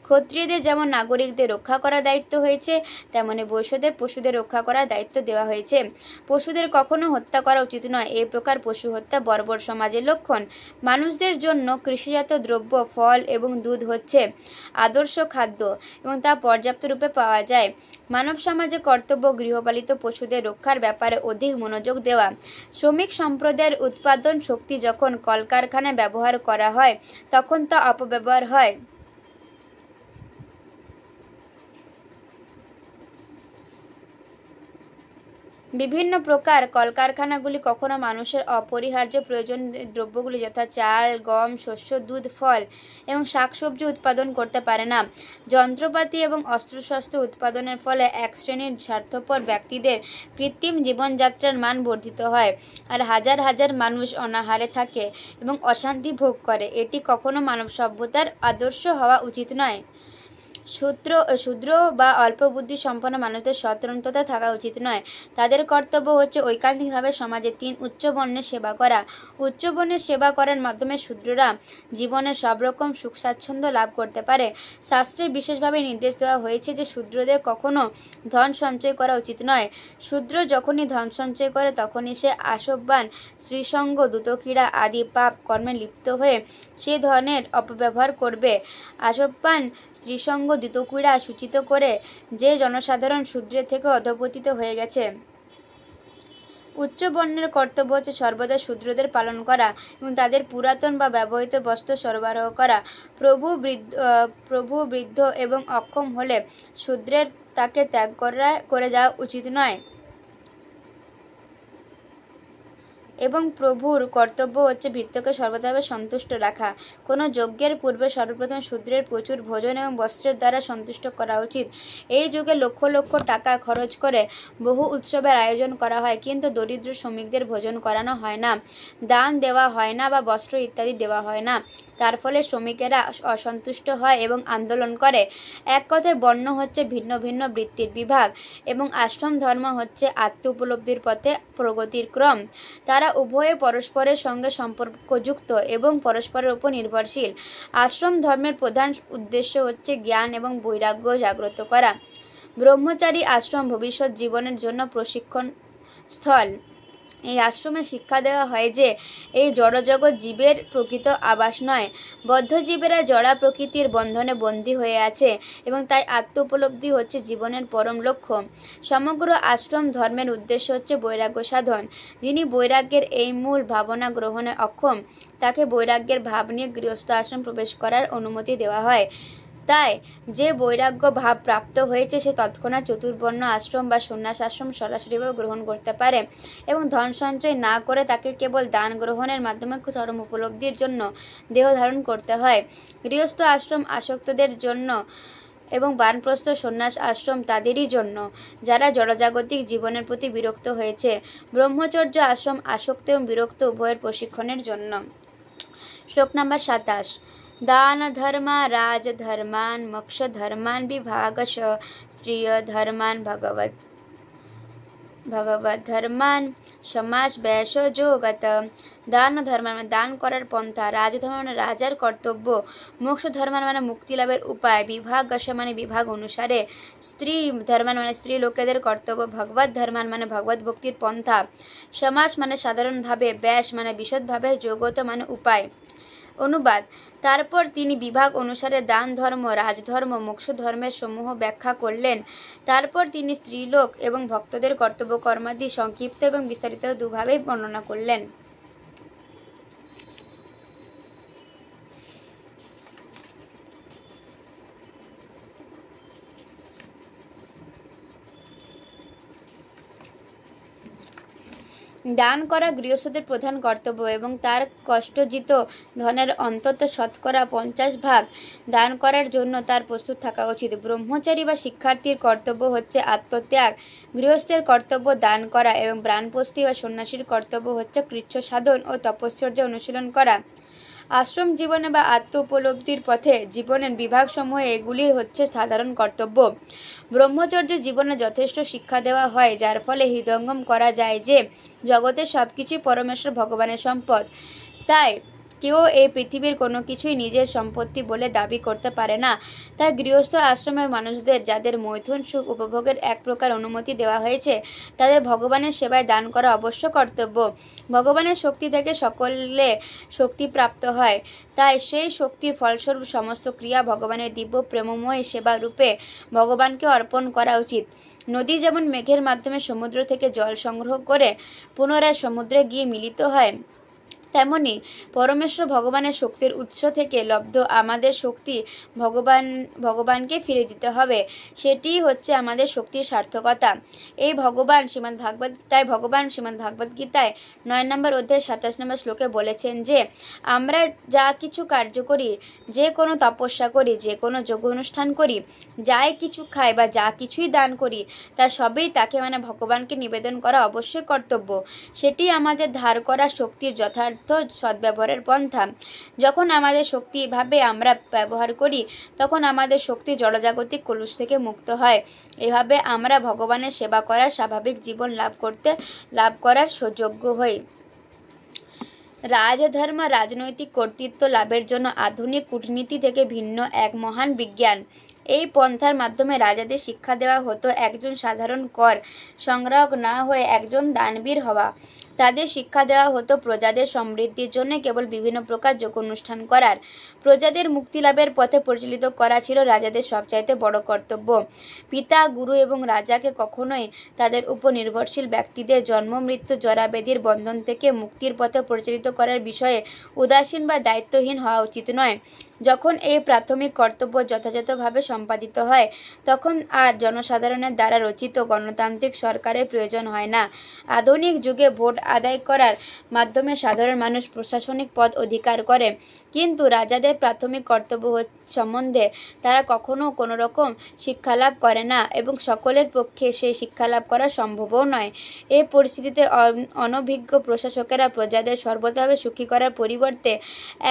ক্ষত্রিয়দের যেমন নাগরিকদের রক্ষা করার দায়িত্ব হয়েছে, তেমনি বৈশ্যদের পশুদের রক্ষা করার দায়িত্ব দেওয়া হয়েছে। পশুদের কখনো হত্যা করা উচিত নয়। এই প্রকার পশু হত্যা বর্বর সমাজের লক্ষণ। মানুষদের জন্য কৃষিজাত দ্রব্য, ফল এবং দুধ হচ্ছে আদর্শ খাদ্য এবং তা পর্যাপ্ত রূপে পাওয়া যায়। মানব সমাজে কর্তব্য গৃহপালিত পশুদের রক্ষার ব্যাপারে অধিক মনোযোগ দেওয়া। শ্রমিক সম্প্রদায়ের উৎপাদন শক্তি যখন কলকারখানায় ব্যবহার করা হয় তখন তা অপব্যবহার হয়। বিভিন্ন প্রকার কলকারখানাগুলি কখনো মানুষের অপরিহার্য প্রয়োজন দ্রব্যগুলি যথা চাল, গম, শস্য, দুধ, ফল এবং শাকসবজি উৎপাদন করতে পারে না। যন্ত্রপাতি এবং অস্ত্রশস্ত্র উৎপাদনের ফলে এক শ্রেণীর স্বার্থপর ব্যক্তিদের কৃত্রিম জীবনযাত্রার মান বর্ধিত হয় আর হাজার হাজার মানুষ অনাহারে থাকে এবং অশান্তি ভোগ করে। এটি কখনো মানব সভ্যতার আদর্শ হওয়া উচিত নয়। শূদ্র বা অল্প বুদ্ধি সম্পন্ন মানুষদের স্বতন্ত্রতা থাকা উচিত নয়। তাদের কর্তব্য হচ্ছে ঐকান্তিকভাবে সমাজে 3 উচ্চ বর্ণের সেবা করা। উচ্চ বর্ণের সেবা করার মাধ্যমে শূদ্ররা জীবনে সব রকম সুখ স্বাচ্ছন্দ্য লাভ করতে পারে। শাস্ত্রে বিশেষভাবে নির্দেশ দেওয়া হয়েছে যে শূদ্রদের কখনো ধন সঞ্চয় করা উচিত নয়। শূদ্র যখনই ধন সঞ্চয় করে তখনই সে আসব্বান, স্ত্রীসঙ্গ, দ্রুতক্রীড়া আদি পাপ কর্মে লিপ্ত হয়ে সে ধনের অপব্যবহার করবে। আসব্বান, স্ত্রীসঙ্গ, দ্রুতক্রীড়া সূচিত করে যে জনসাধারণ শূদ্রের থেকে অধঃপতিত হয়ে গেছে। উচ্চ বর্ণের কর্তব্য হচ্ছে সর্বদা শূদ্রদের পালন করা এবং তাদের পুরাতন বা ব্যবহৃত বস্ত্র সরবরাহ করা। প্রভু বৃদ্ধ এবং অক্ষম হলে শূদ্রের তাকে ত্যাগ করে যাওয়া উচিত নয় এবং প্রভুর কর্তব্য হচ্ছে ভৃত্যকে সর্বদাভাবে সন্তুষ্ট রাখা। কোনো যজ্ঞের পূর্বে সর্বপ্রথম শূদ্রের প্রচুর ভোজন এবং বস্ত্রের দ্বারা সন্তুষ্ট করা উচিত। এই যুগে লক্ষ লক্ষ টাকা খরচ করে বহু উৎসবের আয়োজন করা হয়, কিন্তু দরিদ্র শ্রমিকদের ভোজন করানো হয় না, দান দেওয়া হয় না বা বস্ত্র ইত্যাদি দেওয়া হয় না। তার ফলে শ্রমিকেরা অসন্তুষ্ট হয় এবং আন্দোলন করে। এক কথায় বর্ণ হচ্ছে ভিন্ন ভিন্ন বৃত্তির বিভাগ এবং আশ্রম ধর্ম হচ্ছে আত্ম উপলব্ধির পথে প্রগতির ক্রম। তারা উভয়ে পরস্পরের সঙ্গে সম্পর্কযুক্ত এবং পরস্পরের উপর নির্ভরশীল। আশ্রম ধর্মের প্রধান উদ্দেশ্য হচ্ছে জ্ঞান এবং বৈরাগ্য জাগ্রত করা। ব্রহ্মচারী আশ্রম ভবিষ্যৎ জীবনের জন্য প্রশিক্ষণ স্থল। এই আশ্রমে শিক্ষা দেওয়া হয় যে এই জড়জগৎ জীবের প্রকৃত আবাস নয়। বদ্ধ জীবেরা জড়া প্রকৃতির বন্ধনে বন্দী হয়ে আছে এবং তাই আত্ম উপলব্ধি হচ্ছে জীবনের পরম লক্ষ্য। সমগ্র আশ্রম ধর্মের উদ্দেশ্য হচ্ছে বৈরাগ্য সাধন। যিনি বৈরাগ্যের এই মূল ভাবনা গ্রহণে অক্ষম তাকে বৈরাগ্যের ভাব নিয়ে গৃহস্থ আশ্রম প্রবেশ করার অনুমতি দেওয়া হয়। তাই যে বৈরাগ্য ভাব প্রাপ্ত হয়েছে সে তৎক্ষণাৎ চতুর্বর্ণ আশ্রম বা সন্ন্যাস আশ্রম সরাসরিভাবে গ্রহণ করতে পারে এবং ধন সঞ্চয় না করে তাকে কেবল দান গ্রহণের মাধ্যমে চরম উপলব্ধির জন্য দেহ ধারণ করতে হয়। গৃহস্থ আশ্রম আসক্তদের জন্য এবং বানপ্রস্থ সন্ন্যাস আশ্রম তাদেরই জন্য যারা জড়জাগতিক জীবনের প্রতি বিরক্ত হয়েছে। ব্রহ্মচর্য আশ্রম আসক্ত এবং বিরক্ত উভয়ের প্রশিক্ষণের জন্য। শ্লোক নাম্বার 27। दान धर्मा राजधर्मान मोक्ष धर्मान विभागश स्त्रिय धर्मान भगवत धर्मान समास बैश जोगत। दान धर्म মানে দান করার পন্থা, রাজধর্ম মানে রাজার কর্তব্য, মোক্ষ ধর্ম মানে মুক্তি লাভের উপায়, বিভাগশ মানে বিভাগ অনুসারে, স্ত্রী ধর্মান মানে স্ত্রী লোকেদের কর্তব্য, ভগবত ধর্মান মানে ভগবত ভক্তির পন্থা, সমাস মানে সাধারণভাবে, ব্যাস মানে বিশদভাবে, যোগত মানে উপায়। অনুবাদ। তারপর তিনি বিভাগ অনুসারে দান ধর্ম, রাজধর্ম, মোক্ষ ধর্মের সমূহ ব্যাখ্যা করলেন। তারপর তিনি স্ত্রীলোক এবং ভক্তদের কর্তব্য কর্মাদি সংক্ষিপ্ত এবং বিস্তারিত দুভাবেই বর্ণনা করলেন। দান করা গৃহস্থদের প্রধান কর্তব্য এবং তার কষ্টজিত ধনের অন্তত শতকরা 50 ভাগ দান করার জন্য তার প্রস্তুত থাকা উচিত। ব্রহ্মচারী বা শিক্ষার্থীর কর্তব্য হচ্ছে আত্মত্যাগ, গৃহস্থের কর্তব্য দান করা এবং ব্রাহ্মণপস্থী বা সন্ন্যাসীর কর্তব্য হচ্ছে কৃচ্ছ সাধন ও তপশ্চর্য অনুশীলন করা। আশ্রম জীবনে বা আত্ম উপলব্ধির পথে জীবনের বিভাগসমূহে এগুলি হচ্ছে সাধারণ কর্তব্য। ব্রহ্মচর্য জীবনে যথেষ্ট শিক্ষা দেওয়া হয়, যার ফলে হৃদয়ঙ্গম করা যায় যে জগতের সব কিছুই পরমেশ্বর ভগবানের সম্পদ। তাই কেউ এই পৃথিবীর কোনো কিছুই নিজের সম্পত্তি বলে দাবি করতে পারে না। তাই গৃহস্থ আশ্রমের মানুষদের, যাদের মৈথুন সুখ উপভোগের এক প্রকার অনুমতি দেওয়া হয়েছে, তাদের ভগবানের সেবায় দান করা অবশ্য কর্তব্য। ভগবানের শক্তি থেকে সকলে শক্তি প্রাপ্ত হয়, তাই সেই শক্তির ফলস্বরূপ সমস্ত ক্রিয়া ভগবানের দিব্য প্রেমময় সেবা রূপে ভগবানকে অর্পণ করা উচিত। নদী যেমন মেঘের মাধ্যমে সমুদ্র থেকে জল সংগ্রহ করে পুনরায় সমুদ্রে গিয়ে মিলিত হয়, তেমনি পরমেশ্বর ভগবানের শক্তির উৎস থেকে লব্ধ আমাদের শক্তি ভগবানকে ফিরে দিতে হবে। সেটিই হচ্ছে আমাদের শক্তির সার্থকতা। ভগবান শ্রীমদ্ ভাগবত গীতায় 9 নম্বর অধ্যায় 27 নম্বর শ্লোকে বলেছেন যে আমরা যা কিছু কার্য করি, যে কোনো তপস্যা করি, যে কোনো যোগ অনুষ্ঠান করি, যাই কিছু খাই বা যা কিছুই দান করি, তা সবই তাকে ভগবানকে নিবেদন করা অবশ্যই কর্তব্য। সেটি আমাদের ধার করা শক্তির যথার্থ সদ্ব্যবহারের পন্থা। যখন আমাদের শক্তি এভাবে আমরা ব্যবহার করি, তখন আমাদের শক্তি জড়জাগতিক কলুষ থেকে মুক্ত হয়। এভাবে আমরা ভগবানের সেবা করার স্বাভাবিক জীবন লাভ করার সুযোগ্য হই। রাজধর্ম রাজনৈতিক কর্তৃত্ব লাভের জন্য আধুনিক কূটনীতি থেকে ভিন্ন এক মহান বিজ্ঞান। এই পন্থার মাধ্যমে রাজাদের শিক্ষা দেওয়া হতো একজন সাধারণ কর সংগ্রাহক না হয়ে একজন দানবীর হওয়া। তাদের শিক্ষা দেওয়া হতো প্রজাদের সমৃদ্ধির জন্য কেবল বিভিন্ন প্রকার যোগ অনুষ্ঠান করার। প্রজাদের মুক্তি লাভের পথে পরিচালিত করা ছিল রাজাদের সবচাইতে বড় কর্তব্য। পিতা, গুরু এবং রাজাকে কখনোই তাদের উপর নির্ভরশীল ব্যক্তিদের জন্ম মৃত্যু জরাব্যাধির বন্ধন থেকে মুক্তির পথে পরিচালিত করার বিষয়ে উদাসীন বা দায়িত্বহীন হওয়া উচিত নয়। যখন এই প্রাথমিক কর্তব্য যথাযথভাবে সম্পাদিত হয়, তখন আর জনসাধারণের দ্বারা রচিত গণতান্ত্রিক সরকারের প্রয়োজন হয় না। আধুনিক যুগে ভোট আদায় করার মাধ্যমে সাধারণ মানুষ প্রশাসনিক পদ অধিকার করে, কিন্তু রাজাদের প্রাথমিক কর্তব্য সম্বন্ধে তারা কখনো কোনো রকম শিক্ষালাভ করে না এবং সকলের পক্ষে সেই শিক্ষালাভ করা সম্ভবও নয়। এই পরিস্থিতিতে অনভিজ্ঞ প্রশাসকেরা প্রজাদের সর্বতভাবে সুখী করার পরিবর্তে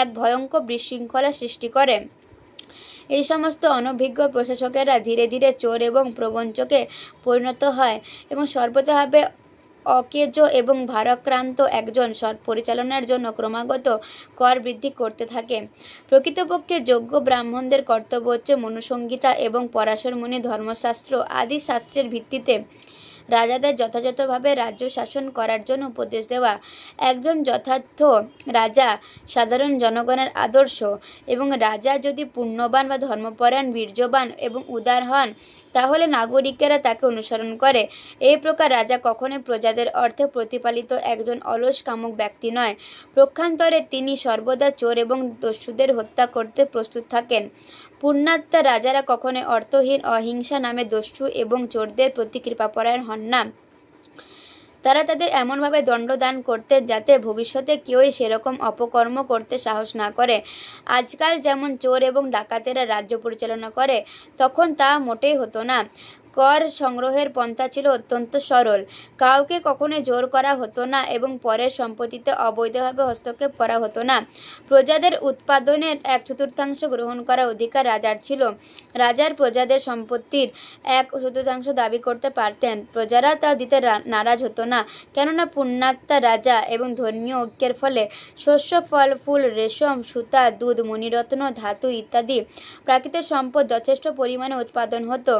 এক ভয়ঙ্কর বিশৃঙ্খলা সৃষ্টি করে। এই সমস্ত অনভিজ্ঞ প্রশাসকেরা ধীরে ধীরে চোর এবং প্রবঞ্চকে পরিণত হয় এবং সর্বতভাবে অকেজ এবং ভারাক্রান্ত একজন পরিচালনার জন্য ক্রমাগত কর বৃদ্ধি করতে থাকে। প্রকৃতপক্ষে যোগ্য ব্রাহ্মণদের কর্তব্য হচ্ছে মনুসংহিতা এবং পরাশর মুনি ধর্মশাস্ত্র আদি শাস্ত্রের ভিত্তিতে রাজাদের যথাযথভাবে রাজ্য শাসন করার জন্য উপদেশ দেওয়া। একজন যথার্থ রাজা সাধারণ জনগণের আদর্শ, এবং রাজা যদি পুণ্যবান বা ধর্মপরায়ণ, বীর্যবান এবং উদার হন, তাহলে নাগরিকেরা তাকে অনুসরণ করে। এই প্রকার রাজা কখনোই প্রজাদের অর্থে প্রতিপালিত একজন অলস কামুক ব্যক্তি নয়। পক্ষান্তরে তিনি সর্বদা চোর এবং দস্যুদের হত্যা করতে প্রস্তুত থাকেন। পুণ্যাত্মা রাজারা কখনোই অর্থহীন অহিংসা নামে দস্যু এবং চোরদের প্রতি কৃপাপরায়ণ হন না। তারা তাদের এমনভাবে দণ্ডদান করতেন যাতে ভবিষ্যতে কেউই সেরকম অপকর্ম করতে সাহস না করে। আজকাল যেমন চোর এবং ডাকাতেরা রাজ্য পরিচালনা করে, তখন তা মোটেই হতো না। কর সংগ্রহের পন্থা ছিল অত্যন্ত সরল। কাউকে কখনোই জোর করা হতো না এবং পরের সম্পত্তিতে অবৈধভাবে হস্তক্ষেপ করা হতো না। প্রজাদের উৎপাদনের 1/4 গ্রহণ করার অধিকার রাজার ছিল। রাজার প্রজাদের সম্পত্তির 1/4 দাবি করতে পারতেন। প্রজারা তা দিতে নারাজ হতো না, কেননা পুণ্যাত্মা রাজা এবং ধর্মীয় ঐক্যের ফলে শস্য, ফল, ফুল, রেশম, সুতা, দুধ, মণিরত্ন, ধাতু ইত্যাদি প্রাকৃতিক সম্পদ যথেষ্ট পরিমাণে উৎপাদন হতো।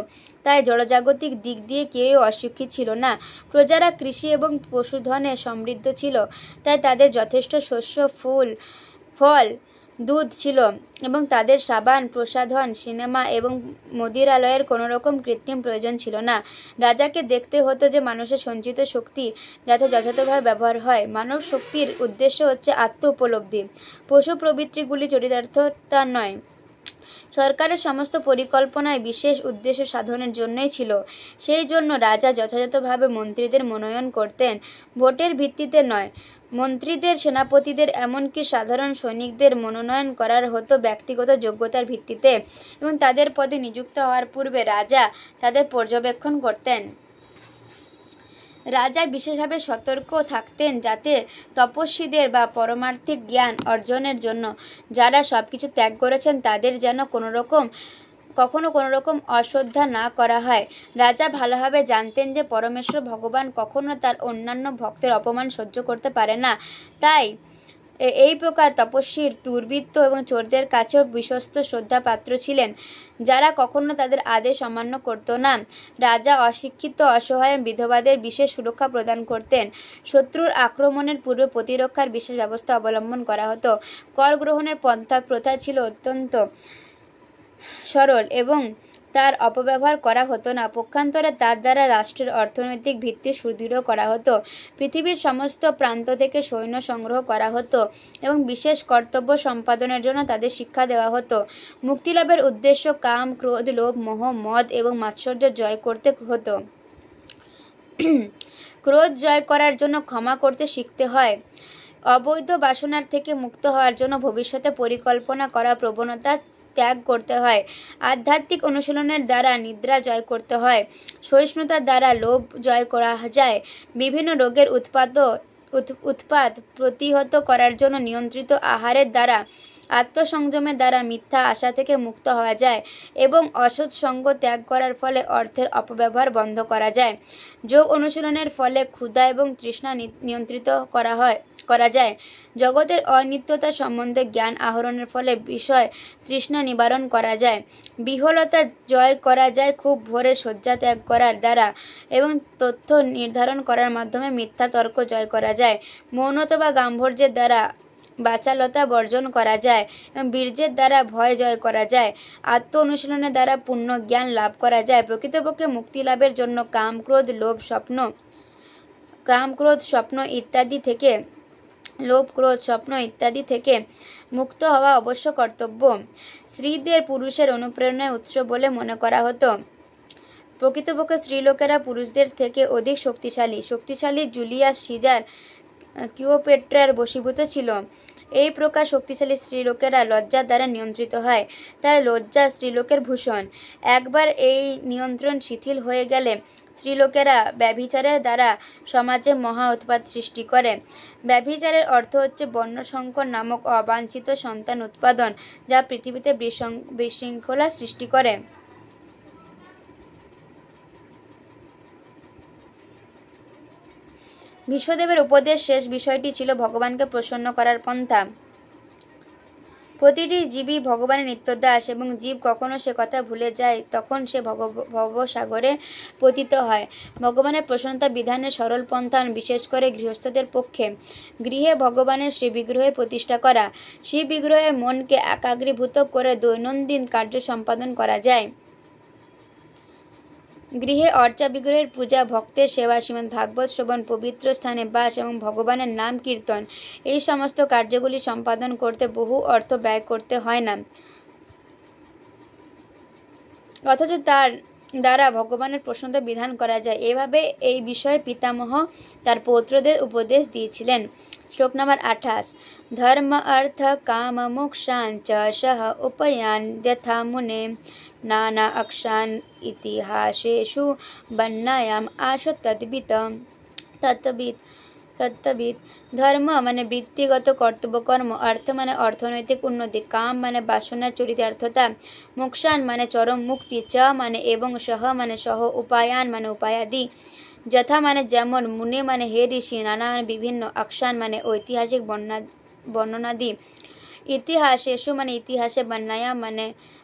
তাই জড়জাগতিক দিক দিয়ে কেউই অসুখী ছিল না। প্রজারা কৃষি এবং পশুধনে সমৃদ্ধ ছিল, তাই তাদের যথেষ্ট শস্য, ফল, দুধ ছিল এবং তাদের সাবান, প্রসাধন, সিনেমা এবং মদিরালয়ের কোনো রকম কৃত্রিম প্রয়োজন ছিল না। রাজাকে দেখতে হতো যে মানুষের সঞ্চিত শক্তি যাতে যথাযথভাবে ব্যবহার হয়। মানব শক্তির উদ্দেশ্য হচ্ছে আত্ম উপলব্ধি, পশু প্রবৃত্তিগুলি চরিতার্থতা নয়। সরকারের সমস্ত পরিকল্পনায় বিশেষ উদ্দেশ্য সাধনের জন্যই ছিল। সেই জন্য রাজা যথাযথভাবে মন্ত্রীদের মনোনয়ন করতেন, ভোটের ভিত্তিতে নয়। মন্ত্রীদের, সেনাপতিদের, এমনকি সাধারণ সৈনিকদের মনোনয়ন করার হতো ব্যক্তিগত যোগ্যতার ভিত্তিতে, এবং তাদের পদে নিযুক্ত হওয়ার পূর্বে রাজা তাদের পর্যবেক্ষণ করতেন। রাজা বিশেষভাবে সতর্ক থাকতেন যাতে তপস্বীদের বা পরমার্থিক জ্ঞান অর্জনের জন্য যারা সবকিছু ত্যাগ করেছেন তাদের যেন কখনো কোনো রকম অশ্রদ্ধা না করা হয়। রাজা ভালোভাবে জানতেন যে পরমেশ্বর ভগবান কখনো তার অন্যান্য ভক্তের অপমান সহ্য করতে পারে না। তাই এই প্রকার তপস্বীর, দুর্বৃত্ত এবং চোরদের কাছেও বিশ্বস্ত শ্রদ্ধাপাত্র ছিলেন, যারা কখনো তাদের আদেশ অমান্য করত না। রাজা অশিক্ষিত, অসহায় বিধবাদের বিশেষ সুরক্ষা প্রদান করতেন। শত্রুর আক্রমণের পূর্বে প্রতিরক্ষার বিশেষ ব্যবস্থা অবলম্বন করা হতো। কর গ্রহণের প্রথা ছিল অত্যন্ত সরল এবং তার অপব্যবহার করা হতো না। পক্ষান্তরে তার দ্বারা রাষ্ট্রের অর্থনৈতিক ভিত্তি সুদৃঢ় করা হতো। পৃথিবীর সমস্ত প্রান্ত থেকে সৈন্য সংগ্রহ করা হতো এবং বিশেষ কর্তব্য সম্পাদনের জন্য তাদের শিক্ষা দেওয়া হতো। মুক্তিলাভের উদ্দেশ্য কাম, ক্রোধ, লোভ, মোহ, মদ এবং মাৎসর্য জয় করতে হতো। ক্রোধ জয় করার জন্য ক্ষমা করতে শিখতে হয়। অবৈধ বাসনার থেকে মুক্ত হওয়ার জন্য ভবিষ্যতে পরিকল্পনা করা প্রবণতা ত্যাগ করতে হয়। আধ্যাত্মিক অনুশীলনের দ্বারা নিদ্রা জয় করতে হয়। সহিষ্ণুতার দ্বারা লোভ জয় করা যায়। বিভিন্ন রোগের উৎপাত প্রতিহত করার জন্য নিয়ন্ত্রিত আহারের দ্বারা, আত্মসংযমের দ্বারা মিথ্যা আশা থেকে মুক্ত হওয়া যায় এবং অসৎ সঙ্গ ত্যাগ করার ফলে অর্থের অপব্যবহার বন্ধ করা যায়। যোগ অনুশীলনের ফলে ক্ষুধা এবং তৃষ্ণা নিয়ন্ত্রিত করা যায়। জগতের অনিত্যতা সম্বন্ধে জ্ঞান আহরণের ফলে বিষয় তৃষ্ণা নিবারণ করা যায়। বিহ্বলতা জয় করা যায় খুব ভোরে শয্যা ত্যাগ করার দ্বারা, এবং তথ্য নির্ধারণ করার মাধ্যমে মিথ্যা তর্ক জয় করা যায়। মৌনতা বা গাম্ভীর্যের দ্বারা বাচালতা বর্জন করা যায় এবং বীর্যের দ্বারা ভয় জয় করা যায়। আত্ম অনুশীলনের দ্বারা পূর্ণ জ্ঞান লাভ করা যায়। প্রকৃতপক্ষে মুক্তি লাভের জন্য কাম, ক্রোধ, স্বপ্ন ইত্যাদি থেকে মুক্ত হওয়া অবশ্য কর্তব্য। স্ত্রীদের পুরুষের অনুপ্রেরণায় উৎস বলে মনে করা হতো। প্রকৃতপক্ষে স্ত্রীলোকেরা পুরুষদের থেকে অধিক শক্তিশালী জুলিয়াস সিজার ক্লিওপেট্রার বশীভূত ছিল। এই প্রকার শক্তিশালী স্ত্রীলোকেরা লজ্জার দ্বারা নিয়ন্ত্রিত হয়, তাই লজ্জা স্ত্রীলোকের ভূষণ। একবার এই নিয়ন্ত্রণ শিথিল হয়ে গেলে স্ত্রীলোকেরা ব্যভিচারের দ্বারা সমাজে মহা উৎপাত সৃষ্টি করে। ব্যভিচারের অর্থ হচ্ছে বর্ণসংকর নামক অবাঞ্ছিত সন্তান উৎপাদন, যা পৃথিবীতে বিশৃঙ্খলা সৃষ্টি করে। বিশ্বদেবের উপদেশ শেষ বিষয়টি ছিল ভগবানকে প্রসন্ন করার পন্থা। প্রতিটি জীবই ভগবানের নিত্যদাস, এবং জীব কখনো সে কথা ভুলে যায় তখন সে ভবসাগরে পতিত হয়। ভগবানের প্রসন্নতা বিধানের সরল পন্থা, বিশেষ করে গৃহস্থদের পক্ষে গৃহে ভগবানের শ্রীবিগ্রহে প্রতিষ্ঠা করা। শ্রীবিগ্রহে মনকে একাগ্রীভূত করে দৈনন্দিন কার্য সম্পাদন করা যায়। গৃহে অর্চা, বিগ্রহের পূজা, ভক্তের সেবা, শ্রীমদ্ ভাগবত শ্রবণ, পবিত্র স্থানে বাস এবং ভগবানের নাম কীর্তন, এই সমস্ত কার্যগুলি সম্পাদন করতে বহু অর্থ ব্যয় করতে হয় না, অথচ তার দ্বারা ভগবানের প্রসন্নতা বিধান করা যায়। এভাবে এই বিষয়ে পিতামহ তার পৌত্রদের উপদেশ দিয়েছিলেন। শ্লোক নম্বর 28। ধর্ম অর্থ কাম মোক্ষান চ সহ উপয়ান যথা মুনে নানা অক্ষান ইতিহাসেষু বর্ণায়াম আশু তত্ত্ববিদ। ধর্ম মানে বৃত্তিগত কর্তব্যকর্ম, অর্থ মানে অর্থনৈতিক উন্নতি, কাম মানে বাসনার চরিতার্থতা, মোক্ষান মানে চরম মুক্তি, চ মানে এবং, সহ মানে সহ, উপায়ান মানে উপায়াদি, যথা মানে যেমন, মুনে মানে হে ঋষি, নানা মানে বিভিন্ন, অক্ষান মানে ঐতিহাসিক বর্ণনাদি, ইতিহাসেষু মানে ইতিহাসে,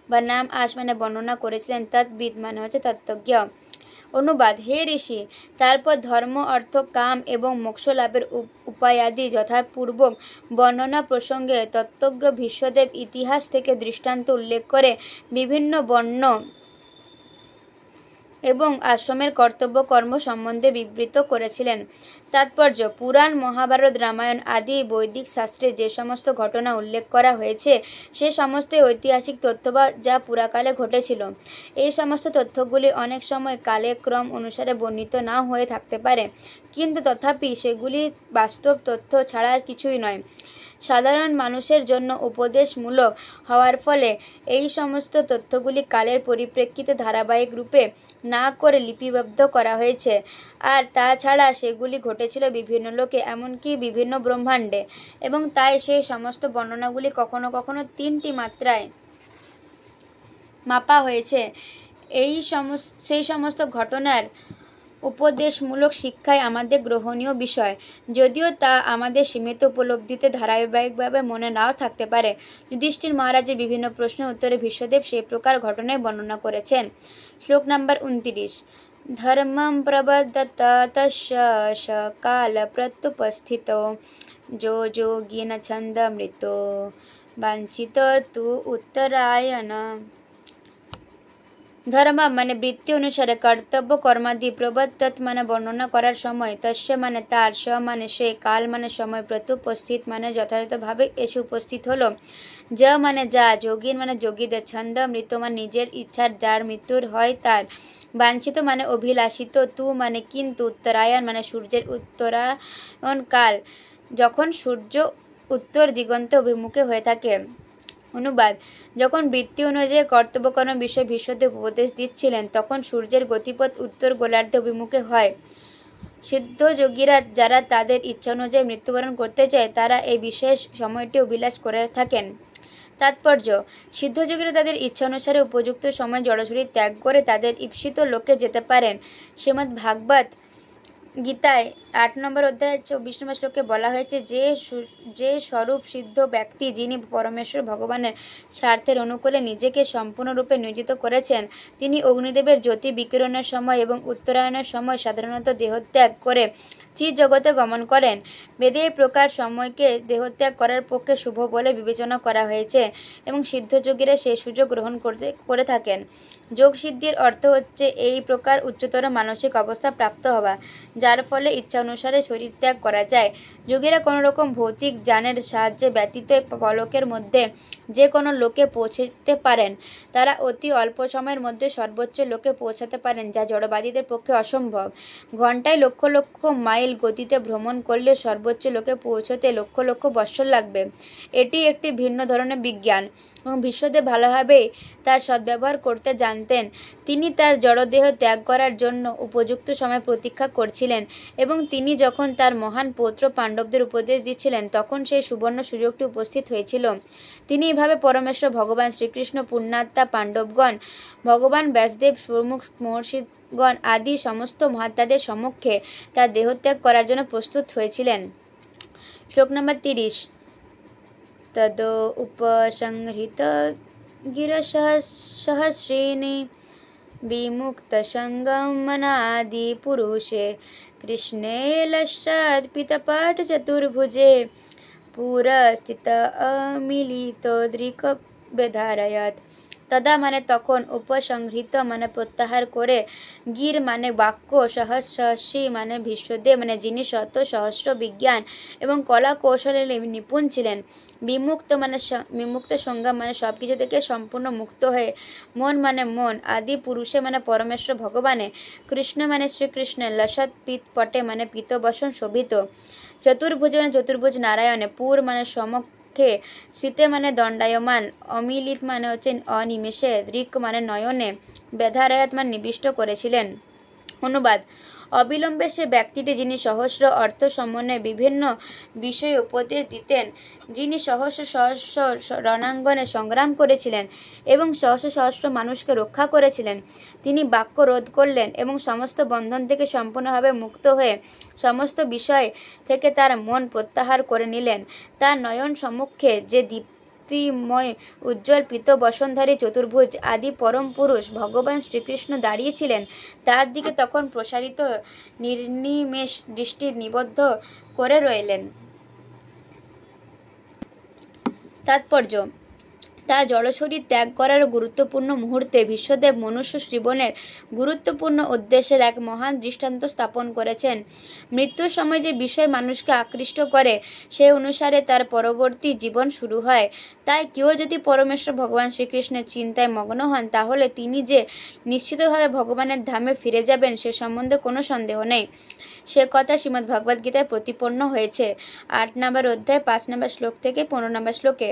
বর্ণায়াম আশ মানে বর্ণনা করেছিলেন, তদ্বিদ মানে হচ্ছে তত্ত্বজ্ঞ। অনুবাদ: হে ঋষি, তারপর ধর্ম, অর্থ, কাম এবং মোক্ষ লাভের উপায়াদি যথাপূর্বক বর্ণনা প্রসঙ্গে তত্ত্বজ্ঞ ভীষ্মদেব ইতিহাস থেকে দৃষ্টান্ত উল্লেখ করে বিভিন্ন বর্ণ এবং আশ্রমের কর্তব্য কর্ম সম্বন্ধে বিবৃত করেছিলেন। তাৎপর্য: পুরাণ, মহাভারত, রামায়ণ আদি বৈদিক শাস্ত্রে যে সমস্ত ঘটনা উল্লেখ করা হয়েছে সে সমস্তই ঐতিহাসিক তথ্য বা যা পুরাকালে ঘটেছিল। এই সমস্ত তথ্যগুলি অনেক সময় কালে ক্রম অনুসারে বর্ণিত না হয়ে থাকতে পারে, কিন্তু তথাপি সেগুলি বাস্তব তথ্য ছাড়া আর কিছুই নয়। সাধারণ মানুষের জন্য উপদেশমূলক হওয়ার ফলে এই সমস্ত তথ্যগুলি কালের পরিপ্রেক্ষিতে ধারাবাহিক রূপে না করে লিপিবদ্ধ করা হয়েছে। আর তাছাড়া সেগুলি ঘটেছিল বিভিন্ন লোকে, এমনকি বিভিন্ন ব্রহ্মাণ্ডে, এবং তাই সেই সমস্ত বর্ণনাগুলি কখনো কখনো 3টি মাত্রায় মাপা হয়েছে। সেই সমস্ত ঘটনার উপদেশমূলক শিক্ষাই আমাদের গ্রহণীয় বিষয়, যদিও তা আমাদের সীমিত উপলব্ধিতে ধারাবাহিকভাবে মনে নাও থাকতে পারে। যুধিষ্ঠির মহারাজের বিভিন্ন প্রশ্নের উত্তরে ভীষ্মদেব সেই প্রকার ঘটনায় বর্ণনা করেছেন। শ্লোক নাম্বার 29। ধর্মম প্রবদত তস্য কাল প্রত্যুপস্থিতো যো যোগিন ছন্দমৃত বাঞ্ছিত তু উত্তরায়ণ। ধর্ম মানে বৃত্তি অনুসারে কর্তব্য কর্মাদি, প্রবর্তত মানে বর্ণনা করার সময়, তস্য মানে তার, স মানে সে, কাল মানে সময়, প্রত্যুপস্থিত মানে যথাযথভাবে এসে উপস্থিত হলো, য মানে যা, যোগীন মানে যোগীদের, ছন্দ মৃত মানে নিজের ইচ্ছার যার মৃত্যুর হয় তার, বাঞ্ছিত মানে অভিলাষিত, তু মানে কিন্তু, উত্তরায়ণ মানে সূর্যের উত্তরায়ণ কাল, যখন সূর্য উত্তর দিগন্তে অভিমুখে হয়ে থাকে। অনুবাদ: যখন বৃত্তি অনুযায়ী কর্তব্যকর্ম বিষয়ে ভীষ্মদেব উপদেশ দিচ্ছিলেন তখন সূর্যের গতিপথ উত্তর গোলার্ধে অভিমুখে হয়। সিদ্ধ যোগীরা যারা তাদের ইচ্ছা অনুযায়ী মৃত্যুবরণ করতে চায় তারা এই বিশেষ সময়টি অভিলাষ করে থাকেন। তাৎপর্য: সিদ্ধযোগীরা তাদের ইচ্ছা অনুসারে উপযুক্ত সময় জড়শরীর ত্যাগ করে তাদের ঈপ্সিত লোকে যেতে পারেন। শ্রীমদ্ ভাগবত গীতায় 8 নম্বর অধ্যায় 24 নম্বর শ্লোকে বলা হয়েছে, যে স্বরূপ সিদ্ধ ব্যক্তি, যিনি পরমেশ্বর ভগবানের স্বার্থের অনুকূলে নিজেকে সম্পূর্ণরূপে নিয়োজিত করেছেন, তিনি অগ্নিদেবের জ্যোতি বিকিরণের সময় এবং উত্তরায়ণের সময় সাধারণত দেহত্যাগ করে চির জগতে গমন করেন। বেদে এই প্রকার সময়কে দেহত্যাগ করার পক্ষে শুভ বলে বিবেচনা করা হয়েছে এবং সিদ্ধযোগীরা সেই সুযোগ গ্রহণ করে থাকেন। যোগ সিদ্ধির অর্থ হচ্ছে এই প্রকার উচ্চতর মানসিক অবস্থা প্রাপ্ত হওয়া যার ফলে ইচ্ছা অনুসারে শরীর ত্যাগ করা যায়। যোগীরা কোনো রকম ভৌতিক যানের সাহায্যে ব্যতীত পলকের মধ্যে যে কোনো লোকে পৌঁছতে পারেন। তারা অতি অল্প সময়ের মধ্যে সর্বোচ্চ লোকে পৌঁছাতে পারেন, যা জড়বাদীদের পক্ষে অসম্ভব। ঘণ্টায় লক্ষ লক্ষ মাইল গতিতে ভ্রমণ করলে সর্বোচ্চ লোকে পৌঁছতে লক্ষ লক্ষ বৎসর লাগবে। এটি একটি ভিন্ন ধরনের বিজ্ঞান এবং ভীষ্মদেব ভালোভাবেই তার সদ্ব্যবহার করতে জানতেন। তিনি তার জড়দেহ ত্যাগ করার জন্য উপযুক্ত সময় প্রতীক্ষা করছিলেন এবং তিনি যখন তার মহান পৌত্র পাণ্ডবদের উপদেশ দিচ্ছিলেন তখন সেই সুবর্ণ সুযোগটি উপস্থিত হয়েছিল। তিনি এভাবে পরমেশ্বর ভগবান শ্রীকৃষ্ণ, পুণ্যাত্মা পাণ্ডবগণ, ভগবান ব্যাসদেব প্রমুখ মহর্ষিগণ আদি সমস্ত মহাত্মাদের সম্মুখে তার দেহত্যাগ করার জন্য প্রস্তুত হয়েছিলেন। শ্লোক নম্বর 30। তদ উপসংহৃত গিরসহস্রেণি বিমুক্ত সঙ্গম মনাদি পুরুষে কৃষ্ণে লশ্চাৎ পিতপাট চতুর্ভুজে পুরস্থিত অমিলিত দৃক বেধারয়ত। তদা মানে তখন, উপসংহৃত মানে প্রত্যাহার করে, গির মানে বাক্য, সহস্রী মানে ভীষ্মদেব মানে যিনি শত সহস্র বিজ্ঞান এবং কলা কৌশলে নিপুণ ছিলেন, বিমুক্ত মানে বিমুক্ত সংজ্ঞা মানে সব কিছু থেকে সম্পূর্ণ মুক্ত হয়ে, মন মানে মন, আদি পুরুষে মানে পরমেশ্বর ভগবানে, কৃষ্ণ মানে শ্রীকৃষ্ণ, লসৎ পিত পটে মানে পিতবসন শোভিত, চতুর্ভুজ মানে চতুর্ভুজ নারায়ণে, পুর মানে সমক্ষে, শীতে মানে দণ্ডায়মান, অমিলিত মানে হচ্ছে অনিমেষে, দৃক মানে নয়নে, বেধারয়াত মানে নিবিষ্ট করেছিলেন। অনুবাদ: অবিলম্বে সে ব্যক্তিটি যিনি সহস্র অর্থ সমন্বয়ে বিভিন্ন বিষয়ে উপদেশ দিতেন, যিনি সহস্র সহস্র রণাঙ্গনে সংগ্রাম করেছিলেন এবং সহস্র সহস্র মানুষকে রক্ষা করেছিলেন, তিনি বাক্য রোধ করলেন এবং সমস্ত বন্ধন থেকে সম্পূর্ণভাবে মুক্ত হয়ে সমস্ত বিষয় থেকে তার মন প্রত্যাহার করে নিলেন। তার নয়ন সম্মুখে যে দীপ্তিময় উজ্জ্বল পীত বসনধারী চতুর্ভুজ আদি পরম পুরুষ ভগবান শ্রীকৃষ্ণ দাঁড়িয়েছিলেন তার দিকে তখন প্রসারিত নির্নিমেষ দৃষ্টি নিবদ্ধ করে রইলেন। তাৎপর্য: তার জড়শরীর ত্যাগ করার গুরুত্বপূর্ণ মুহূর্তে বিশ্বদেব মনুষ্য জীবনের গুরুত্বপূর্ণ উদ্দেশ্যের এক মহান দৃষ্টান্ত স্থাপন করেছেন। মৃত্যুর সময় যে বিষয় মানুষকে আকৃষ্ট করে সে অনুসারে তার পরবর্তী জীবন শুরু হয়। তাই কেউ যদি পরমেশ্বর ভগবান শ্রীকৃষ্ণের চিন্তায় মগ্ন হন তাহলে তিনি যে নিশ্চিতভাবে ভগবানের ধামে ফিরে যাবেন সে সম্বন্ধে কোনো সন্দেহ নেই। সে কথা শ্রীমদ্ ভগবদ্গীতায় প্রতিপন্ন হয়েছে। 8 নম্বর অধ্যায় 5 নম্বর শ্লোক থেকে 15 নম্বর শ্লোকে।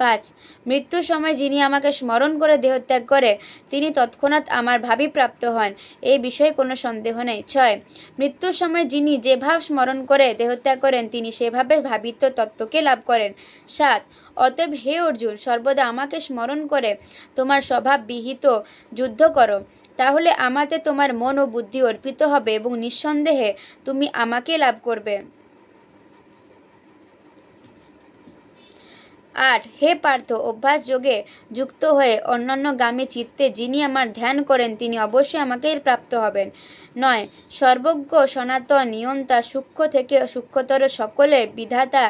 5. মৃত্যুর সময় যিনি আমাকে স্মরণ করে দেহত্যাগ করে তিনি তৎক্ষণাৎ আমার ভাবই প্রাপ্ত হন, এই বিষয়ে কোনো সন্দেহ নেই। 6. মৃত্যুর সময় যিনি যে ভাব স্মরণ করে দেহত্যাগ করেন তিনি সেভাবে ভাবিত তত্ত্বকে লাভ করেন। 7. অতএব হে অর্জুন, সর্বদা আমাকে স্মরণ করে তোমার স্বভাব বিহিত যুদ্ধ করো, তাহলে আমাতে তোমার মন ও বুদ্ধি অর্পিত হবে এবং নিঃসন্দেহে তুমি আমাকে লাভ করবে। 8. হে পার্থ, অভ্যাস যোগে যুক্ত হয়ে অন্যান্যগামী চিত্তে যিনি আমার ধ্যান করেন তিনি অবশ্যই আমাকেই প্রাপ্ত হবেন। 9. সর্বজ্ঞ সনাতন নিয়ন্তা সূক্ষ্ম থেকে সূক্ষ্মতর সকলে বিধাতা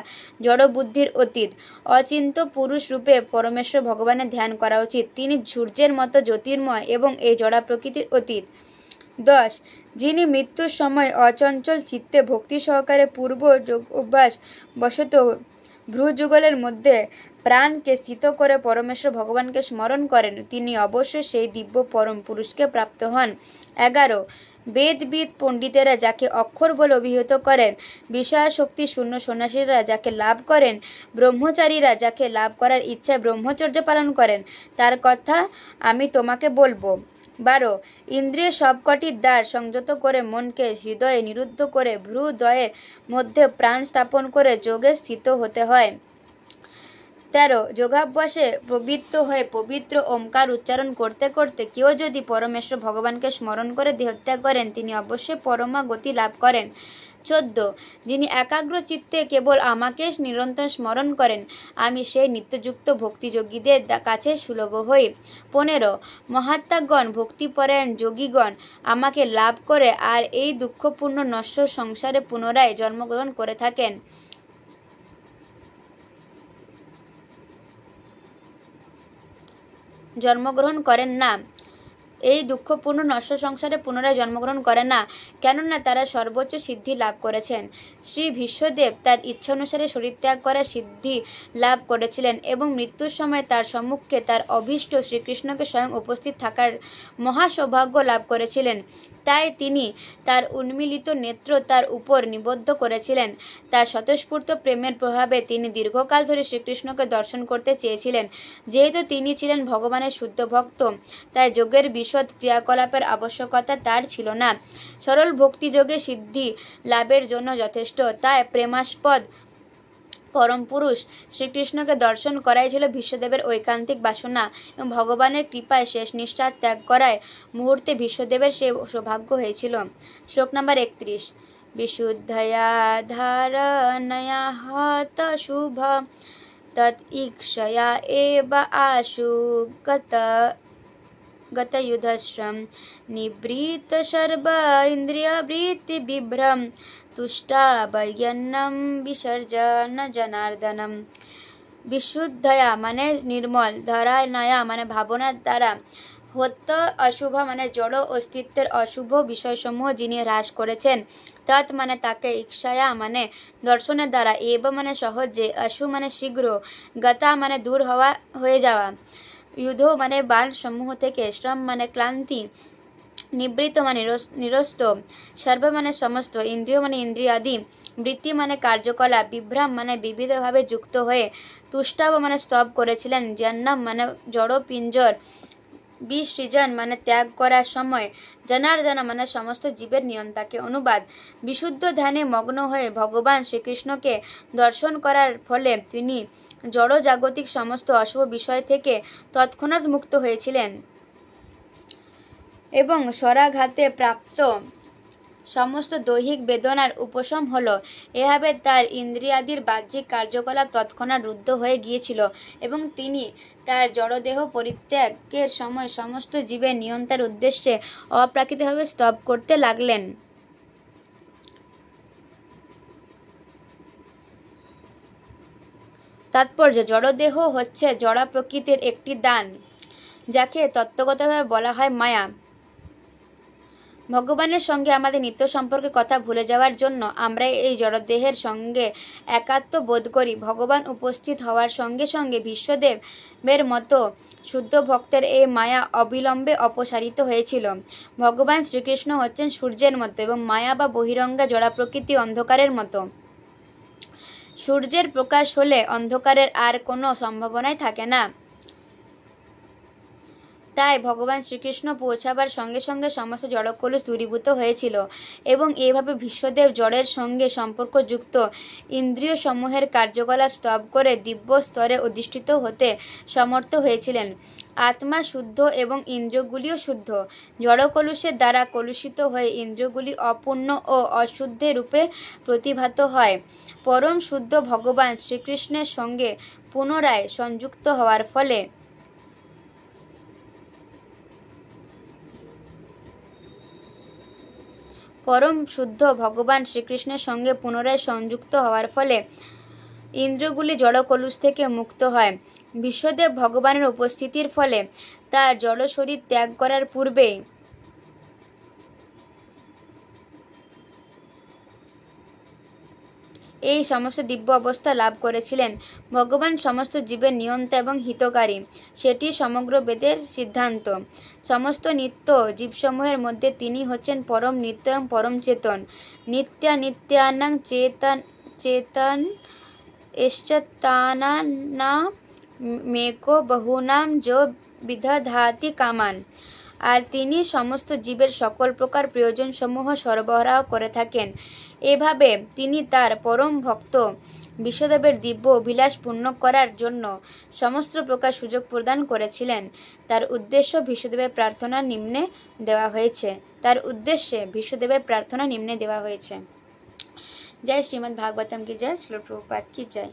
জড়বুদ্ধির অতীত অচিন্ত পুরুষ রূপে পরমেশ্বর ভগবানের ধ্যান করা উচিত। তিনি সূর্যের মতো জ্যোতির্ময় এবং এই জড়া প্রকৃতির অতীত। 10. যিনি মৃত্যুর সময় অচঞ্চল চিত্তে ভক্তি সহকারে পূর্ব যোগ অভ্যাস বশত ভ্রুযুগলের মধ্যে প্রাণকে স্থিত করে পরমেশ্বর ভগবানকে স্মরণ করেন তিনি অবশ্যই সেই দিব্য পরম পুরুষকে প্রাপ্ত হন। 11. বেদবিদ পণ্ডিতেরা যাকে অক্ষর বলে অভিহিত করেন, বিষয়াসক্তি শূন্য সন্ন্যাসীরা যাকে লাভ করেন, ব্রহ্মচারীরা যাকে লাভ করার ইচ্ছায় ব্রহ্মচর্য পালন করেন, তার কথা আমি তোমাকে বলবো। 12. ইন্দ্রিয় সবকটির দ্বার সংযত করে মনকে হৃদয়ে নিরুদ্ধ করে ভ্রুদ্বয়ের মধ্যে প্রাণ স্থাপন করে যোগে স্থিত হতে হয়। 13. যোগাভ্যাসে প্রবৃত্ত হয়ে পবিত্র ওমকার উচ্চারণ করতে করতে কেউ যদি পরমেশ্বর ভগবানকে স্মরণ করে দেহত্যাগ করেন তিনি অবশ্যই পরমা গতি লাভ করেন। 14. যিনি একাগ্র চিত্তে কেবল আমাকে নিরন্তর স্মরণ করেন আমি সেই নিত্যযুক্ত ভক্তিযোগীদের কাছে সুলভ হই। 15. মহাত্মাগণ ভক্তিপরায়ণ যোগীগণ আমাকে লাভ করে আর এই দুঃখপূর্ণ নশ্বর সংসারে পুনরায় জন্মগ্রহণ করে থাকেন। জন্মগ্রহণ করেন না এই দুঃখপূর্ণ নশ্বর সংসারে পুনরায় জন্মগ্রহণ করে না, কেননা তারা সর্বোচ্চ সিদ্ধি লাভ করেছেন। শ্রী ভীষ্মদেব তার ইচ্ছা অনুসারে শরীর ত্যাগ করার সিদ্ধি লাভ করেছিলেন এবং মৃত্যুর সময় তার সম্মুখে তার অভীষ্ট শ্রীকৃষ্ণকে স্বয়ং উপস্থিত থাকার মহা সৌভাগ্য লাভ করেছিলেন। তাই তিনি তার উন্মিলিত নেত্র তার উপর নিবদ্ধ করেছিলেন। তার স্বতঃস্ফূর্ত প্রেমের প্রভাবে তিনি দীর্ঘকাল ধরে শ্রীকৃষ্ণকে দর্শন করতে চেয়েছিলেন। যেহেতু তিনি ছিলেন ভগবানের শুদ্ধ ভক্ত তাই যোগের বিশদ ক্রিয়াকলাপের আবশ্যকতা তার ছিল না। সরল ভক্তিযোগে সিদ্ধি লাভের জন্য যথেষ্ট। তাই প্রেমাস্পদ পরম পুরুষ শ্রীকৃষ্ণকে দর্শন করাই ছিল ভীষ্মদেবের ঐকান্তিক বাসনা এবং ভগবানের কৃপায় শেষ নিঃশ্বাস ত্যাগ করায় মুহূর্তে ভীষ্মদেবের সে সৌভাগ্য হয়েছিল। শ্লোক নম্বর 31. বিশুদ্ধয়া ধারণয়া হত শুভ তৎ ঈক্ষয়া এব আশু গতযুধশ্রম নিবৃত সর্ব ইন্দ্রিয়বৃত্তি বিভ্রম তুষ্টাবয়ন্নম বিসর্জন জনার্দনম। বিশুদ্ধয়া মানে নির্মল, ধরানয়া মানে ভাবনার দ্বারা, হত অশুভ মানে জড় অস্তিত্বের অশুভ বিষয়সমূহ যিনি হ্রাস করেছেন, তৎ মানে তাকে, ঈক্ষয়া মানে দর্শনের দ্বারা, এব মানে সহজে, অশু মানে শীঘ্র, গতা মানে দূর হয়ে যাওয়া, যুধ মানে বাল সমূহ থেকে, শ্রম মানে ক্লান্তি, নিবৃত্ত মানে নিরস্ত, সর্ব মানে সমস্ত, ইন্দ্রিয় মানে ইন্দ্রিয়াদি, বৃত্তি মানে কার্যকলাপ, বিভ্রম মানে বিবিধভাবে যুক্ত হয়ে, তুষ্টাব মানে স্তব করেছিলেন, জন্ম মানে জড় পিঞ্জর, বিসৃজন মানে ত্যাগ করার সময়, জনার্দন মানে সমস্ত জীবের নিয়ন্তাকে। অনুবাদ: বিশুদ্ধ ধ্যানে মগ্ন হয়ে ভগবান শ্রীকৃষ্ণকে দর্শন করার ফলে তিনি জড় জাগতিক সমস্ত অশুভ বিষয় থেকে তৎক্ষণাৎ মুক্ত হয়েছিলেন এবং স্বরাঘাতে প্রাপ্ত সমস্ত দৈহিক বেদনার উপশম হলো। এভাবে তার ইন্দ্রিয়াদির বাহ্যিক কার্যকলাপ তৎক্ষণাৎ রুদ্ধ হয়ে গিয়েছিল এবং তিনি তার জড়দেহ পরিত্যাগের সময় সমস্ত জীবের নিয়ন্তার উদ্দেশ্যে অপ্রাকৃতিকভাবে স্তব করতে লাগলেন। তাৎপর্য: জড়দেহ হচ্ছে জড়া প্রকৃতির একটি দান, যাকে তত্ত্বগতভাবে বলা হয় মায়া। ভগবানের সঙ্গে আমাদের নিত্য সম্পর্কের কথা ভুলে যাওয়ার জন্য আমরা এই জড়দেহের সঙ্গে একাত্ম বোধ করি। ভগবান উপস্থিত হওয়ার সঙ্গে সঙ্গে বিশ্বদেবের মতো শুদ্ধ ভক্তের এই মায়া অবিলম্বে অপসারিত হয়েছিল। ভগবান শ্রীকৃষ্ণ হচ্ছেন সূর্যের মতো এবং মায়া বা বহিরঙ্গা জড়া প্রকৃতি অন্ধকারের মতো। সূর্যের প্রকাশ হলে অন্ধকারের আর কোনো সম্ভাবনাই থাকে না। তাই ভগবান শ্রীকৃষ্ণ পৌঁছাবার সঙ্গে সঙ্গে সমস্ত জড়কলুষ দূরীভূত হয়েছিল এবং এইভাবে বিশ্বদেব জড়ের সঙ্গে সম্পর্কযুক্ত ইন্দ্রিয় সমূহের কার্যকলাপ স্তব করে দিব্য স্তরে অধিষ্ঠিত হতে সমর্থ হয়েছিলেন। আত্মা শুদ্ধ এবং ইন্দ্রিয়গুলিও শুদ্ধ। জড়কলুষের দ্বারা কলুষিত হয়ে ইন্দ্রিয়গুলি অপূর্ণ ও অশুদ্ধ রূপে প্রতিভাত হয়। পরম শুদ্ধ ভগবান শ্রীকৃষ্ণের সঙ্গে পুনরায় সংযুক্ত হওয়ার ফলে ইন্দ্রিয়গুলি জড়কলুষ থেকে মুক্ত হয়। বিশ্বদেব ভগবানের উপস্থিতির ফলে তার জড় শরীর ত্যাগ করার পূর্বেই এই সমস্ত দিব্য অবস্থা লাভ করেছিলেন। ভগবান সমস্ত জীবের নিয়ন্তা এবং হিতকারী, সেটি সমগ্র বেদের সিদ্ধান্ত। সমস্ত নিত্য জীবসমূহের মধ্যে তিনি হচ্ছেন পরম নিত্য এবং পরম চেতন। নিত্যানিত্যানাং চেতন এশ্চতানামেকো বহুনাম যো বিদধাতি কামান। আর তিনি সমস্ত জীবের সকল প্রকার প্রয়োজনসমূহ সরবরাহ করে থাকেন। এভাবে তিনি তার পরম ভক্ত বিশ্বদেবের দিব্য অভিলাষ পূর্ণ করার জন্য সমস্ত প্রকার সুযোগ প্রদান করেছিলেন। তার উদ্দেশ্যে বিশ্বদেবের প্রার্থনা নিম্নে দেওয়া হয়েছে। জয় শ্রীমদ্ ভাগবতম কি জয়, শ্রীল প্রভুপাদ কি জয়।